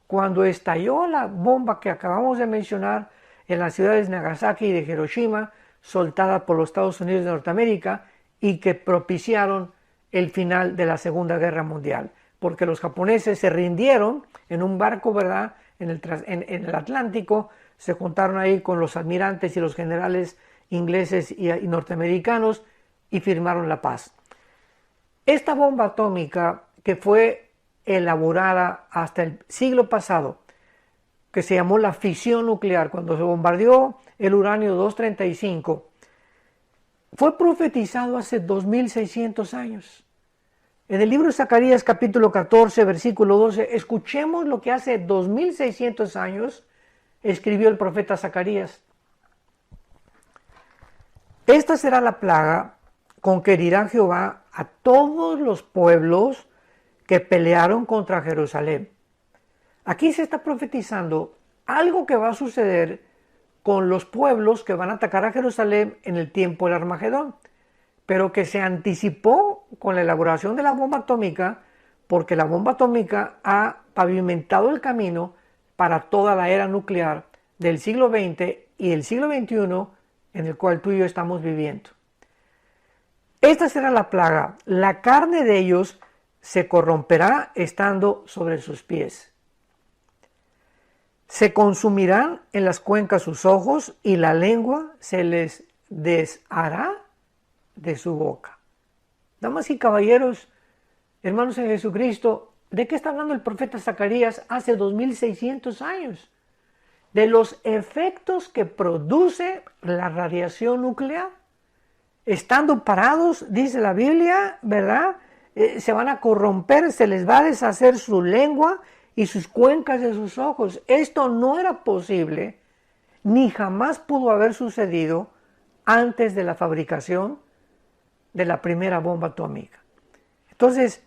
cuando estalló la bomba que acabamos de mencionar en las ciudades de Nagasaki y de Hiroshima, soltada por los Estados Unidos de Norteamérica, y que propiciaron el final de la Segunda Guerra Mundial, porque los japoneses se rindieron en un barco, ¿verdad?, en el Atlántico, se juntaron ahí con los almirantes y los generales ingleses y norteamericanos y firmaron la paz. Esta bomba atómica, que fue elaborada hasta el siglo pasado, que se llamó la fisión nuclear, cuando se bombardeó el uranio 235, fue profetizado hace 2600 años. En el libro de Zacarías capítulo 14, versículo 12, escuchemos lo que hace 2600 años escribió el profeta Zacarías. Esta será la plaga con que herirá Jehová a todos los pueblos que pelearon contra Jerusalén. Aquí se está profetizando algo que va a suceder con los pueblos que van a atacar a Jerusalén en el tiempo del Armagedón, pero que se anticipó con la elaboración de la bomba atómica, porque la bomba atómica ha pavimentado el camino para toda la era nuclear del siglo XX y el siglo XXI en el cual tú y yo estamos viviendo. Esta será la plaga. La carne de ellos se corromperá estando sobre sus pies. Se consumirán en las cuencas sus ojos y la lengua se les deshará de su boca. Damas y caballeros, hermanos en Jesucristo, ¿de qué está hablando el profeta Zacarías hace 2600 años? De los efectos que produce la radiación nuclear. Estando parados, dice la Biblia, ¿verdad? Se van a corromper, se les va a deshacer su lengua y sus cuencas de sus ojos. Esto no era posible, ni jamás pudo haber sucedido antes de la fabricación de la primera bomba atómica. Entonces,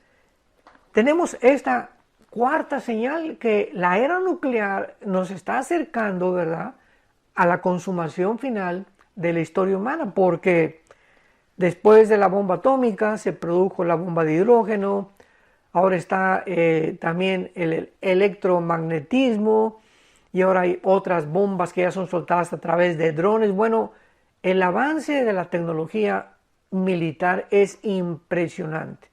tenemos esta cuarta señal que la era nuclear nos está acercando, ¿verdad?, a la consumación final de la historia humana, porque después de la bomba atómica se produjo la bomba de hidrógeno, ahora está también el electromagnetismo y ahora hay otras bombas que ya son soltadas a través de drones. Bueno, el avance de la tecnología militar es impresionante.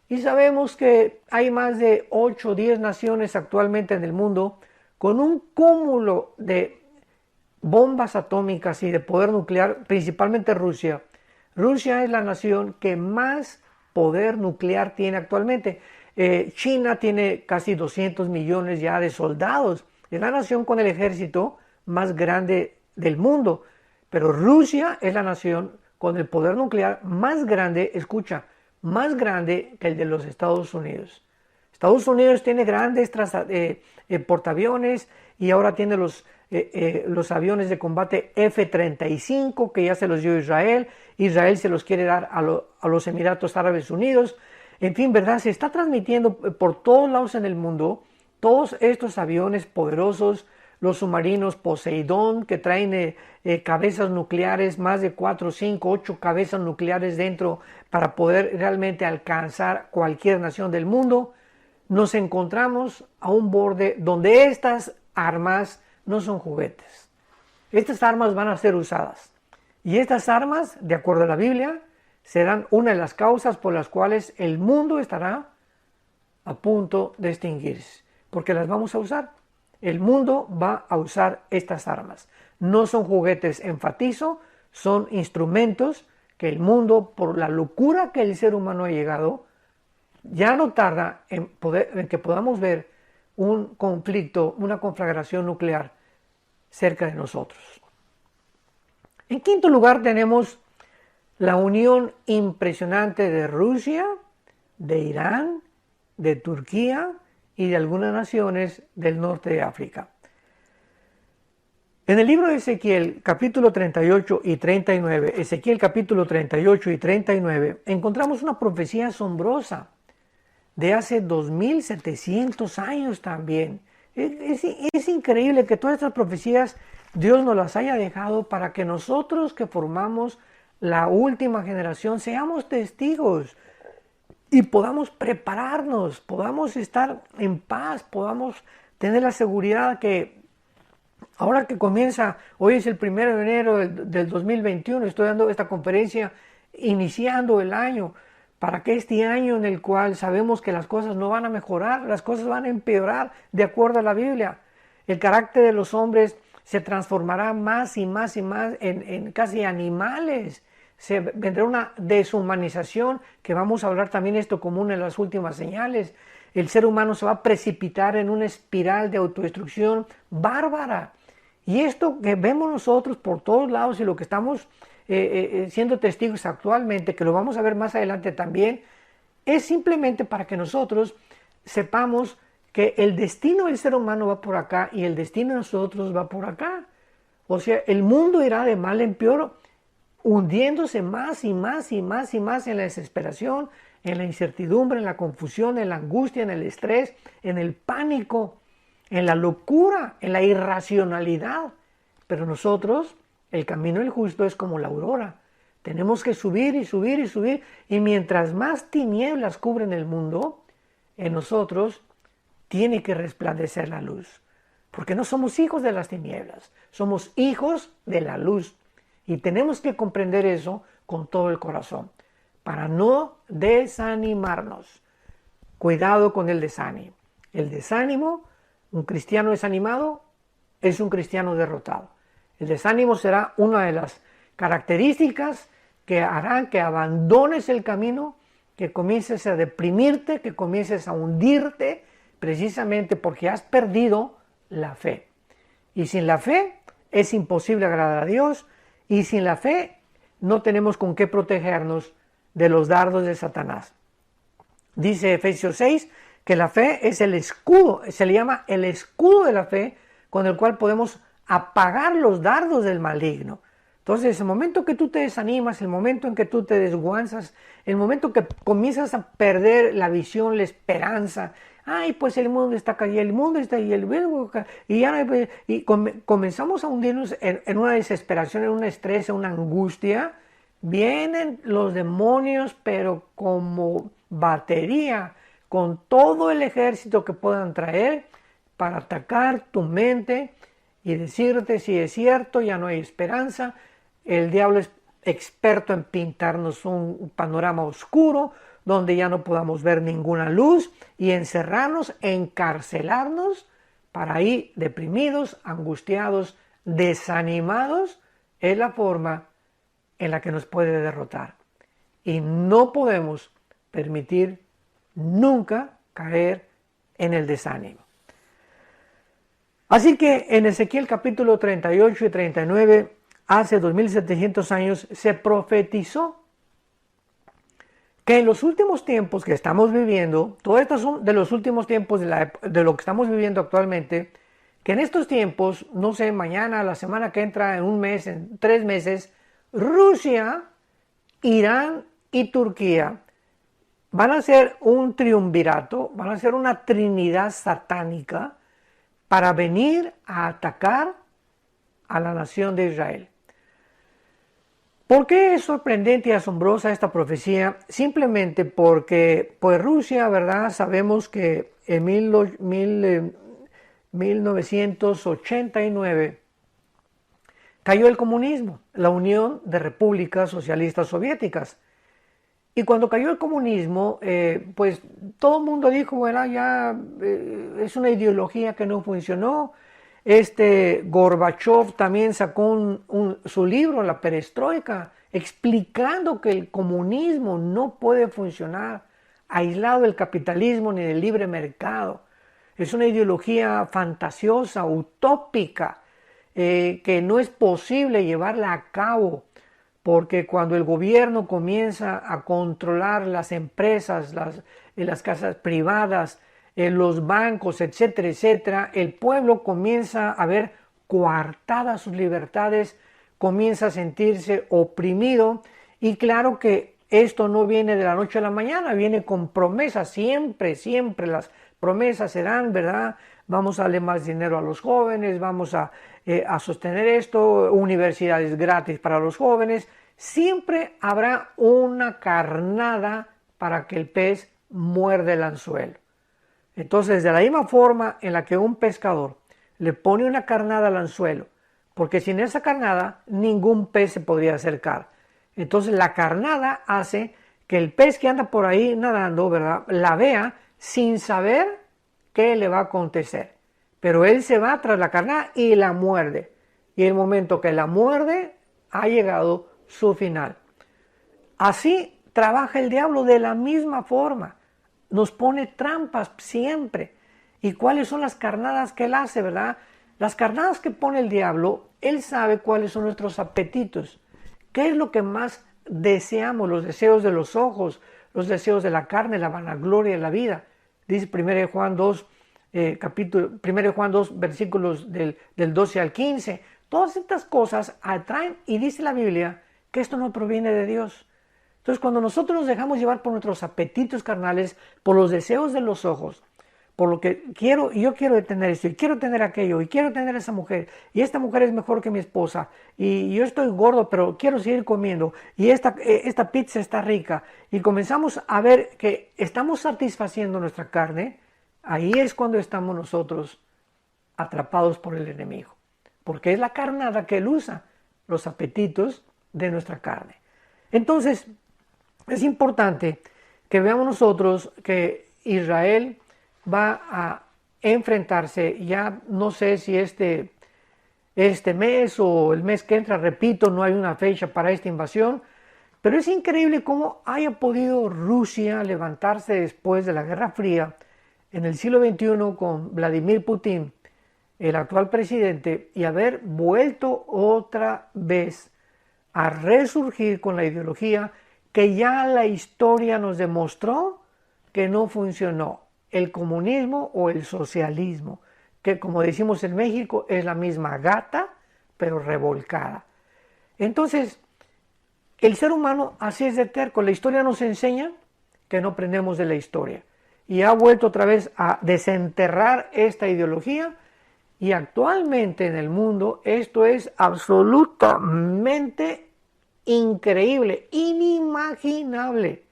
Y sabemos que hay más de 8 o 10 naciones actualmente en el mundo con un cúmulo de bombas atómicas y de poder nuclear, principalmente Rusia. Rusia es la nación que más poder nuclear tiene actualmente. China tiene casi 200 millones ya de soldados. Es la nación con el ejército más grande del mundo. Pero Rusia es la nación con el poder nuclear más grande, escucha, más grande que el de los Estados Unidos. Estados Unidos tiene grandes portaaviones y ahora tiene los aviones de combate F-35 que ya se los dio Israel. Israel se los quiere dar a los Emiratos Árabes Unidos. En fin, ¿verdad? Se está transmitiendo por todos lados en el mundo todos estos aviones poderosos, los submarinos Poseidón que traen cabezas nucleares, más de 4, 5, 8 cabezas nucleares dentro para poder realmente alcanzar cualquier nación del mundo. Nos encontramos a un borde donde estas armas no son juguetes. Estas armas van a ser usadas. Y estas armas, de acuerdo a la Biblia, serán una de las causas por las cuales el mundo estará a punto de extinguirse. Porque las vamos a usar. El mundo va a usar estas armas. No son juguetes, enfatizo, son instrumentos que el mundo, por la locura que el ser humano ha llegado, ya no tarda en que podamos ver un conflicto, una conflagración nuclear cerca de nosotros. En quinto lugar tenemos la unión impresionante de Rusia, de Irán, de Turquía y de algunas naciones del norte de África. En el libro de Ezequiel, capítulo 38 y 39, Ezequiel capítulo 38 y 39, encontramos una profecía asombrosa de hace 2700 años también. Es increíble que todas estas profecías Dios nos las haya dejado para que nosotros que formamos la última generación seamos testigos y podamos prepararnos, podamos estar en paz, podamos tener la seguridad que ahora que comienza, hoy es el 1 de enero del 2021, estoy dando esta conferencia iniciando el año, para que este año en el cual sabemos que las cosas no van a mejorar, las cosas van a empeorar de acuerdo a la Biblia. El carácter de los hombres se transformará más y más y más en casi animales. Vendrá una deshumanización, que vamos a hablar también esto como una de las últimas señales. El ser humano se va a precipitar en una espiral de autodestrucción bárbara. Y esto que vemos nosotros por todos lados y lo que estamos siendo testigos actualmente, que lo vamos a ver más adelante también, es simplemente para que nosotros sepamos que el destino del ser humano va por acá y el destino de nosotros va por acá. O sea, el mundo irá de mal en peor, hundiéndose más y más y más y más en la desesperación, en la incertidumbre, en la confusión, en la angustia, en el estrés, en el pánico, en la locura, en la irracionalidad. Pero nosotros, el camino del justo es como la aurora. Tenemos que subir y subir y subir. Y mientras más tinieblas cubren el mundo, en nosotros tiene que resplandecer la luz. Porque no somos hijos de las tinieblas, somos hijos de la luz. Y tenemos que comprender eso con todo el corazón. para no desanimarnos. Cuidado con el desánimo. El desánimo, un cristiano desanimado, es un cristiano derrotado. El desánimo será una de las características que harán que abandones el camino, que comiences a deprimirte, que comiences a hundirte, precisamente porque has perdido la fe. Y sin la fe es imposible agradar a Dios, y sin la fe no tenemos con qué protegernos de los dardos de Satanás. Dice Efesios 6 que la fe es el escudo, se le llama el escudo de la fe, con el cual podemos apagar los dardos del maligno. Entonces, el momento que tú te desanimas, el momento en que tú te desguanzas, el momento que comienzas a perder la visión, la esperanza, ay, pues el mundo está cayendo, el mundo está ahí, y comenzamos a hundirnos en una desesperación, en un estrés, en una angustia. Vienen los demonios, pero como batería, con todo el ejército que puedan traer para atacar tu mente y decirte si es cierto, ya no hay esperanza. El diablo es experto en pintarnos un panorama oscuro donde ya no podamos ver ninguna luz y encerrarnos, encarcelarnos para ir deprimidos, angustiados, desanimados. Es la forma en la que nos puede derrotar. Y no podemos permitir nunca caer en el desánimo. Así que en Ezequiel capítulo 38 y 39, hace 2700 años, se profetizó que en los últimos tiempos que estamos viviendo, todo esto son de los últimos tiempos de lo que estamos viviendo actualmente, que en estos tiempos, no sé, mañana, la semana que entra, en un mes, en 3 meses, Rusia, Irán y Turquía van a ser un triunvirato, van a ser una trinidad satánica para venir a atacar a la nación de Israel. ¿Por qué es sorprendente y asombrosa esta profecía? Simplemente porque, pues Rusia, ¿verdad? Sabemos que en 1989 cayó el comunismo, la Unión de Repúblicas Socialistas Soviéticas. Y cuando cayó el comunismo, pues todo el mundo dijo, bueno, ya es una ideología que no funcionó. Gorbachev también sacó su libro, La Perestroika, explicando que el comunismo no puede funcionar aislado del capitalismo ni del libre mercado. Es una ideología fantasiosa, utópica, que no es posible llevarla a cabo, porque cuando el gobierno comienza a controlar las empresas, las casas privadas, los bancos, etcétera, etcétera, el pueblo comienza a ver coartadas sus libertades, comienza a sentirse oprimido, y claro que esto no viene de la noche a la mañana, viene con promesas, siempre las promesas serán, ¿verdad? Vamos a darle más dinero a los jóvenes, vamos a sostener esto, universidades gratis para los jóvenes. Siempre habrá una carnada para que el pez muerde el anzuelo. Entonces, de la misma forma en la que un pescador le pone una carnada al anzuelo, porque sin esa carnada ningún pez se podría acercar. Entonces, la carnada hace que el pez que anda por ahí nadando, ¿verdad?, la vea sin saber qué le va a acontecer. Pero él se va tras la carnada y la muerde. Y el momento que la muerde, ha llegado su final. Así trabaja el diablo, de la misma forma. Nos pone trampas siempre. ¿Y cuáles son las carnadas que él hace, verdad? Las carnadas que pone el diablo, él sabe cuáles son nuestros apetitos. ¿Qué es lo que más deseamos? Los deseos de los ojos, los deseos de la carne, la vanagloria de la vida. Dice 1 Juan 2, 1 Juan 2, versículos del 12 al 15. Todas estas cosas atraen, y dice la Biblia que esto no proviene de Dios. Entonces, cuando nosotros nos dejamos llevar por nuestros apetitos carnales, por los deseos de los ojos, por lo que quiero, y yo quiero tener esto, y quiero tener aquello, y quiero tener esa mujer, y esta mujer es mejor que mi esposa, y yo estoy gordo, pero quiero seguir comiendo, y esta pizza está rica, y comenzamos a ver que estamos satisfaciendo nuestra carne, ahí es cuando estamos nosotros atrapados por el enemigo, porque es la carnada que él usa, los apetitos de nuestra carne. Entonces, Es importante que veamos nosotros que Israel va a enfrentarse, ya no sé si este mes o el mes que entra, repito, no hay una fecha para esta invasión, pero es increíble cómo haya podido Rusia levantarse después de la Guerra Fría en el siglo XXI con Vladimir Putin, el actual presidente, y haber vuelto otra vez a resurgir con la ideología que ya la historia nos demostró que no funcionó, el comunismo o el socialismo, que como decimos en México es la misma gata pero revolcada. Entonces, el ser humano así es de terco, la historia nos enseña que no aprendemos de la historia y ha vuelto otra vez a desenterrar esta ideología y actualmente en el mundo esto es absolutamente increíble, inimaginable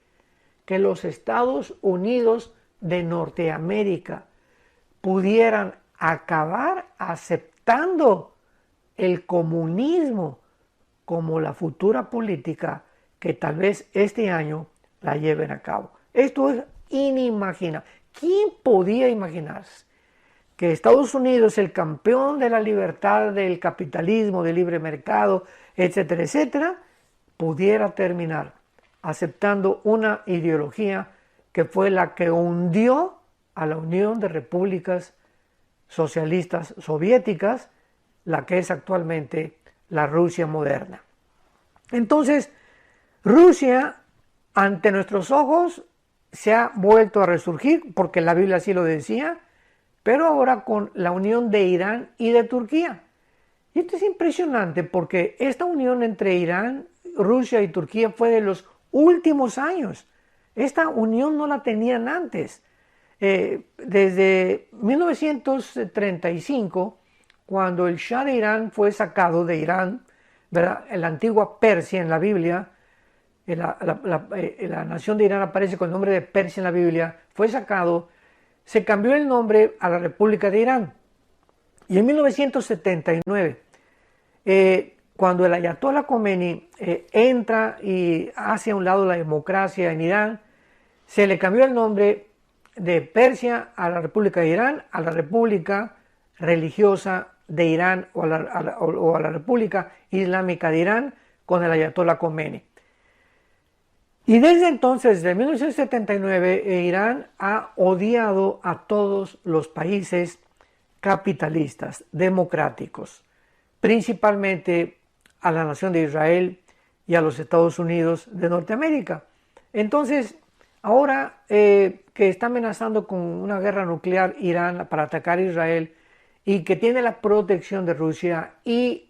que los Estados Unidos de Norteamérica pudieran acabar aceptando el comunismo como la futura política que tal vez este año la lleven a cabo. Esto es inimaginable. ¿Quién podía imaginarse que Estados Unidos, el campeón de la libertad, del capitalismo, del libre mercado, etcétera, etcétera, pudiera terminar aceptando una ideología que fue la que hundió a la Unión de Repúblicas Socialistas Soviéticas, la que es actualmente la Rusia moderna? Entonces, Rusia, ante nuestros ojos, se ha vuelto a resurgir, porque la Biblia así lo decía, pero ahora con la unión de Irán y de Turquía. Y esto es impresionante porque esta unión entre Irán, Rusia y Turquía fue de los últimos años. Esta unión no la tenían antes. Desde 1935, cuando el Shah de Irán fue sacado de Irán, ¿verdad? En la antigua Persia en la Biblia, la nación de Irán aparece con el nombre de Persia en la Biblia, fue sacado, se cambió el nombre a la República de Irán. Y en 1979, cuando el Ayatollah Khomeini entra y hace a un lado la democracia en Irán, se le cambió el nombre de Persia a la República de Irán, a la República Religiosa de Irán o a la República Islámica de Irán con el Ayatollah Khomeini. Y desde entonces, desde 1979, Irán ha odiado a todos los países capitalistas, democráticos, principalmente a la nación de Israel y a los Estados Unidos de Norteamérica. Entonces, ahora que está amenazando con una guerra nuclear Irán para atacar a Israel y que tiene la protección de Rusia y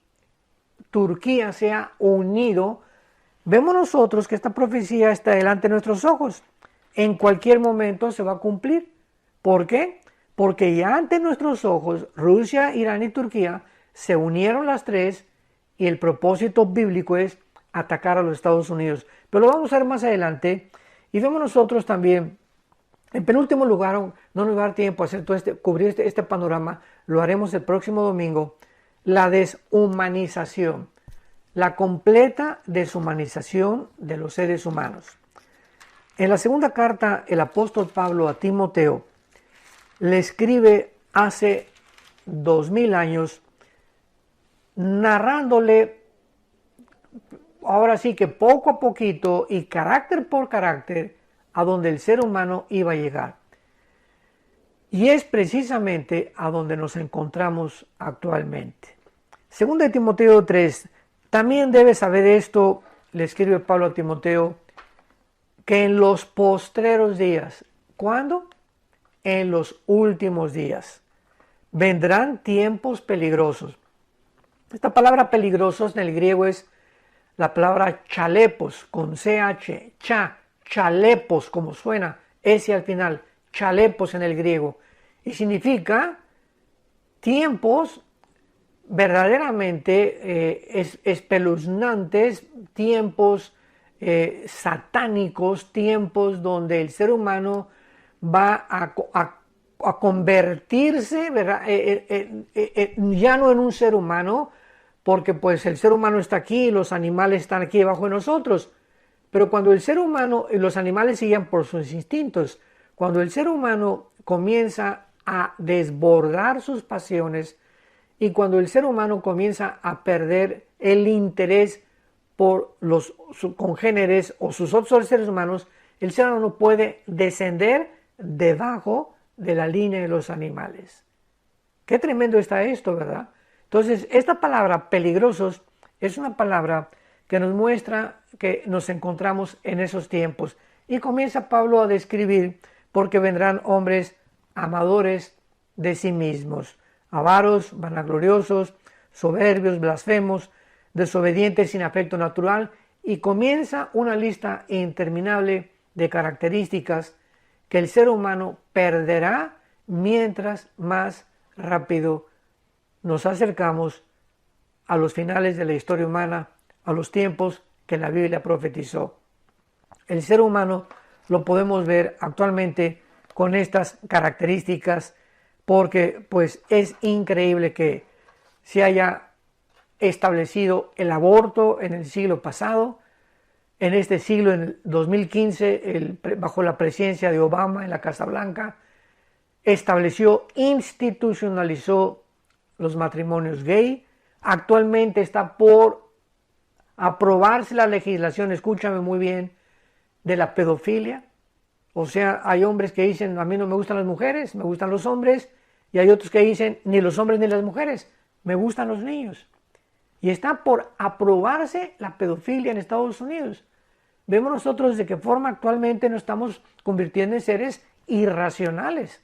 Turquía se ha unido, vemos nosotros que esta profecía está delante de nuestros ojos. En cualquier momento se va a cumplir. ¿Por qué? Porque ya ante nuestros ojos Rusia, Irán y Turquía se unieron las tres y el propósito bíblico es atacar a los Estados Unidos. Pero lo vamos a ver más adelante y vemos nosotros también, en penúltimo lugar, no nos va a dar tiempo a hacer cubrir este panorama, lo haremos el próximo domingo, la deshumanización, la completa deshumanización de los seres humanos. En la segunda carta, el apóstol Pablo a Timoteo le escribe hace 2000 años, narrándole, ahora sí que poco a poquito y carácter por carácter, a donde el ser humano iba a llegar. Y es precisamente a donde nos encontramos actualmente. Segunda de Timoteo 3, también debes saber esto, le escribe Pablo a Timoteo, que en los postreros días, ¿cuándo? En los últimos días, vendrán tiempos peligrosos. Esta palabra peligrosos en el griego es la palabra chalepos, con CH, chalepos, como suena, ese al final, chalepos en el griego, y significa tiempos verdaderamente espeluznantes, tiempos satánicos, tiempos donde el ser humano va a convertirse, ¿verdad? Ya no en un ser humano, porque pues el ser humano está aquí y los animales están aquí debajo de nosotros, Pero cuando el ser humano y los animales siguen por sus instintos, cuando el ser humano comienza a desbordar sus pasiones y cuando el ser humano comienza a perder el interés por los congéneres o sus otros seres humanos, el ser humano puede descender debajo de la línea de los animales. Qué tremendo está esto, ¿verdad? Entonces, esta palabra peligrosos es una palabra que nos muestra que nos encontramos en esos tiempos. Y comienza Pablo a describir porque vendrán hombres amadores de sí mismos, avaros, vanagloriosos, soberbios, blasfemos, desobedientes sin afecto natural, y comienza una lista interminable de características que el ser humano perderá mientras más rápido nos acercamos a los finales de la historia humana, a los tiempos que la Biblia profetizó. El ser humano lo podemos ver actualmente con estas características porque pues es increíble que se haya establecido el aborto en el siglo pasado. En este siglo, en el 2015, bajo la presidencia de Obama en la Casa Blanca, institucionalizó los matrimonios gay. Actualmente está por aprobarse la legislación, escúchame muy bien, de la pedofilia. O sea, hay hombres que dicen, a mí no me gustan las mujeres, me gustan los hombres, y hay otros que dicen, ni los hombres ni las mujeres, me gustan los niños. Y está por aprobarse la pedofilia en Estados Unidos. Vemos nosotros de qué forma actualmente nos estamos convirtiendo en seres irracionales.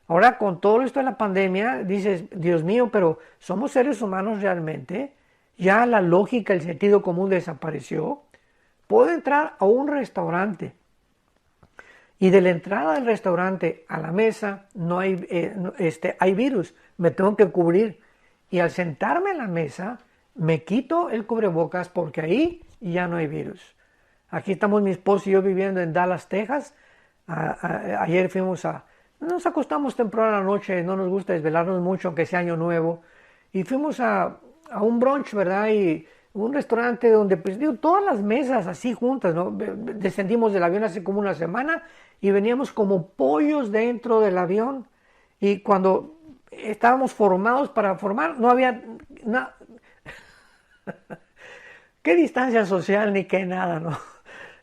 Ahora, con todo esto de la pandemia, dices, Dios mío, pero ¿somos seres humanos realmente? Ya la lógica, el sentido común desapareció. Puedo entrar a un restaurante y de la entrada del restaurante a la mesa no hay, hay virus, me tengo que cubrir. Y al sentarme en la mesa, me quito el cubrebocas porque ahí ya no hay virus. Aquí estamos mi esposo y yo viviendo en Dallas, Texas. Ayer nos acostamos temprano a la noche, no nos gusta desvelarnos mucho, aunque sea año nuevo. Y fuimos a un brunch, ¿verdad? Y un restaurante donde, pues digo, todas las mesas así juntas, ¿no? Descendimos del avión hace como una semana y veníamos como pollos dentro del avión. Y cuando estábamos formados para formar, no había nada. ¿Qué distancia social ni qué nada, no?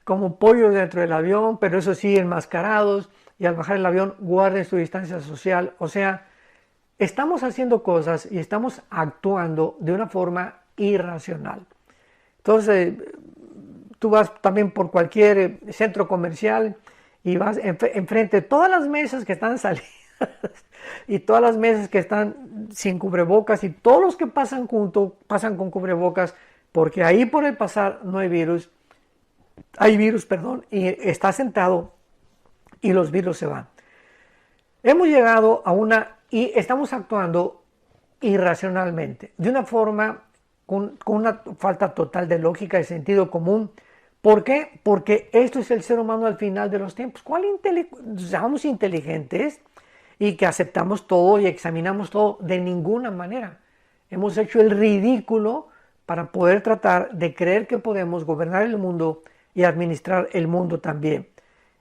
Como pollos dentro del avión, pero eso sí, enmascarados, y al bajar el avión guarden su distancia social. O sea, estamos haciendo cosas y estamos actuando de una forma irracional. Entonces, tú vas también por cualquier centro comercial y vas enfrente de todas las mesas que están salidas y todas las mesas que están sin cubrebocas y todos los que pasan junto pasan con cubrebocas porque ahí por el pasar no hay virus. Hay virus, perdón, y está sentado y los virus se van. Hemos llegado y estamos actuando irracionalmente, de una forma con una falta total de lógica y sentido común. ¿Por qué? Porque esto es el ser humano al final de los tiempos. Somos inteligentes y que aceptamos todo y examinamos todo de ninguna manera. Hemos hecho el ridículo para poder tratar de creer que podemos gobernar el mundo y administrar el mundo también.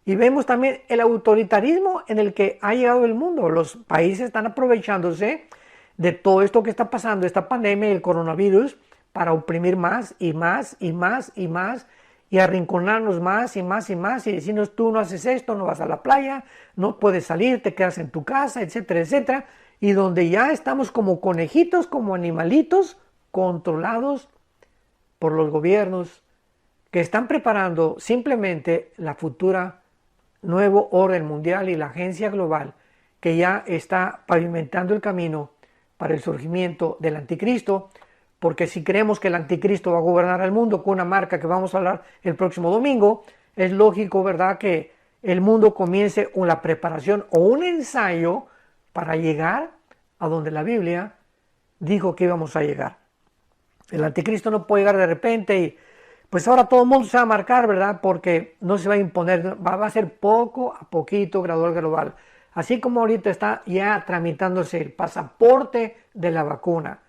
Y vemos también el autoritarismo en el que ha llegado el mundo. Los países están aprovechándose de todo esto que está pasando, esta pandemia y el coronavirus, para oprimir más y más y más y más y arrinconarnos más y más y más y decirnos tú no haces esto, no vas a la playa, no puedes salir, te quedas en tu casa, etcétera, etcétera. Y donde ya estamos como conejitos, como animalitos controlados por los gobiernos que están preparando simplemente la futura nuevo orden mundial y la agencia global que ya está pavimentando el camino para el surgimiento del anticristo, porque si creemos que el anticristo va a gobernar el mundo con una marca que vamos a hablar el próximo domingo, es lógico, ¿verdad?, que el mundo comience una preparación o un ensayo para llegar a donde la Biblia dijo que íbamos a llegar. El anticristo no puede llegar de repente y pues ahora todo el mundo se va a marcar, ¿verdad? Porque no se va a imponer, va a ser poco a poquito, gradual, global. Así como ahorita está ya tramitándose el pasaporte de la vacuna,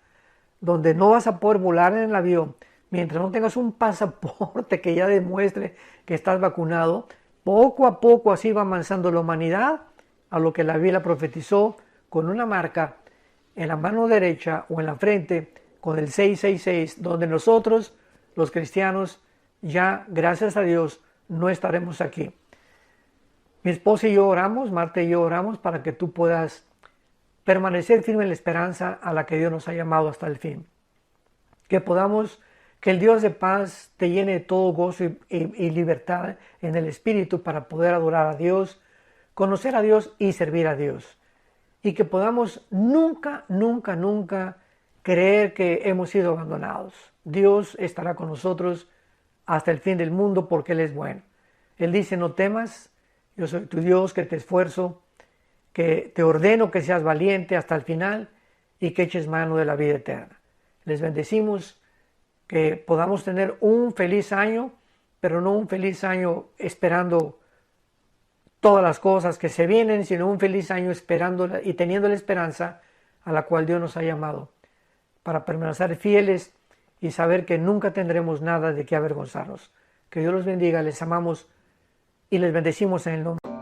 donde no vas a poder volar en el avión, mientras no tengas un pasaporte que ya demuestre que estás vacunado, poco a poco así va avanzando la humanidad a lo que la Biblia profetizó, con una marca en la mano derecha o en la frente con el 666, donde nosotros, los cristianos, ya, gracias a Dios, no estaremos aquí. Mi esposa y yo oramos, Marta y yo oramos para que tú puedas permanecer firme en la esperanza a la que Dios nos ha llamado hasta el fin. Que el Dios de paz te llene de todo gozo y libertad en el Espíritu para poder adorar a Dios, conocer a Dios y servir a Dios. Y que podamos nunca, nunca, nunca creer que hemos sido abandonados. Dios estará con nosotros hasta el fin del mundo porque Él es bueno. Él dice, no temas, yo soy tu Dios que te esfuerzo, que te ordeno que seas valiente hasta el final y que eches mano de la vida eterna. Les bendecimos, que podamos tener un feliz año, pero no un feliz año esperando todas las cosas que se vienen, sino un feliz año esperándola y teniendo la esperanza a la cual Dios nos ha llamado, para permanecer fieles y saber que nunca tendremos nada de qué avergonzarnos. Que Dios los bendiga, les amamos y les bendecimos en el nombre.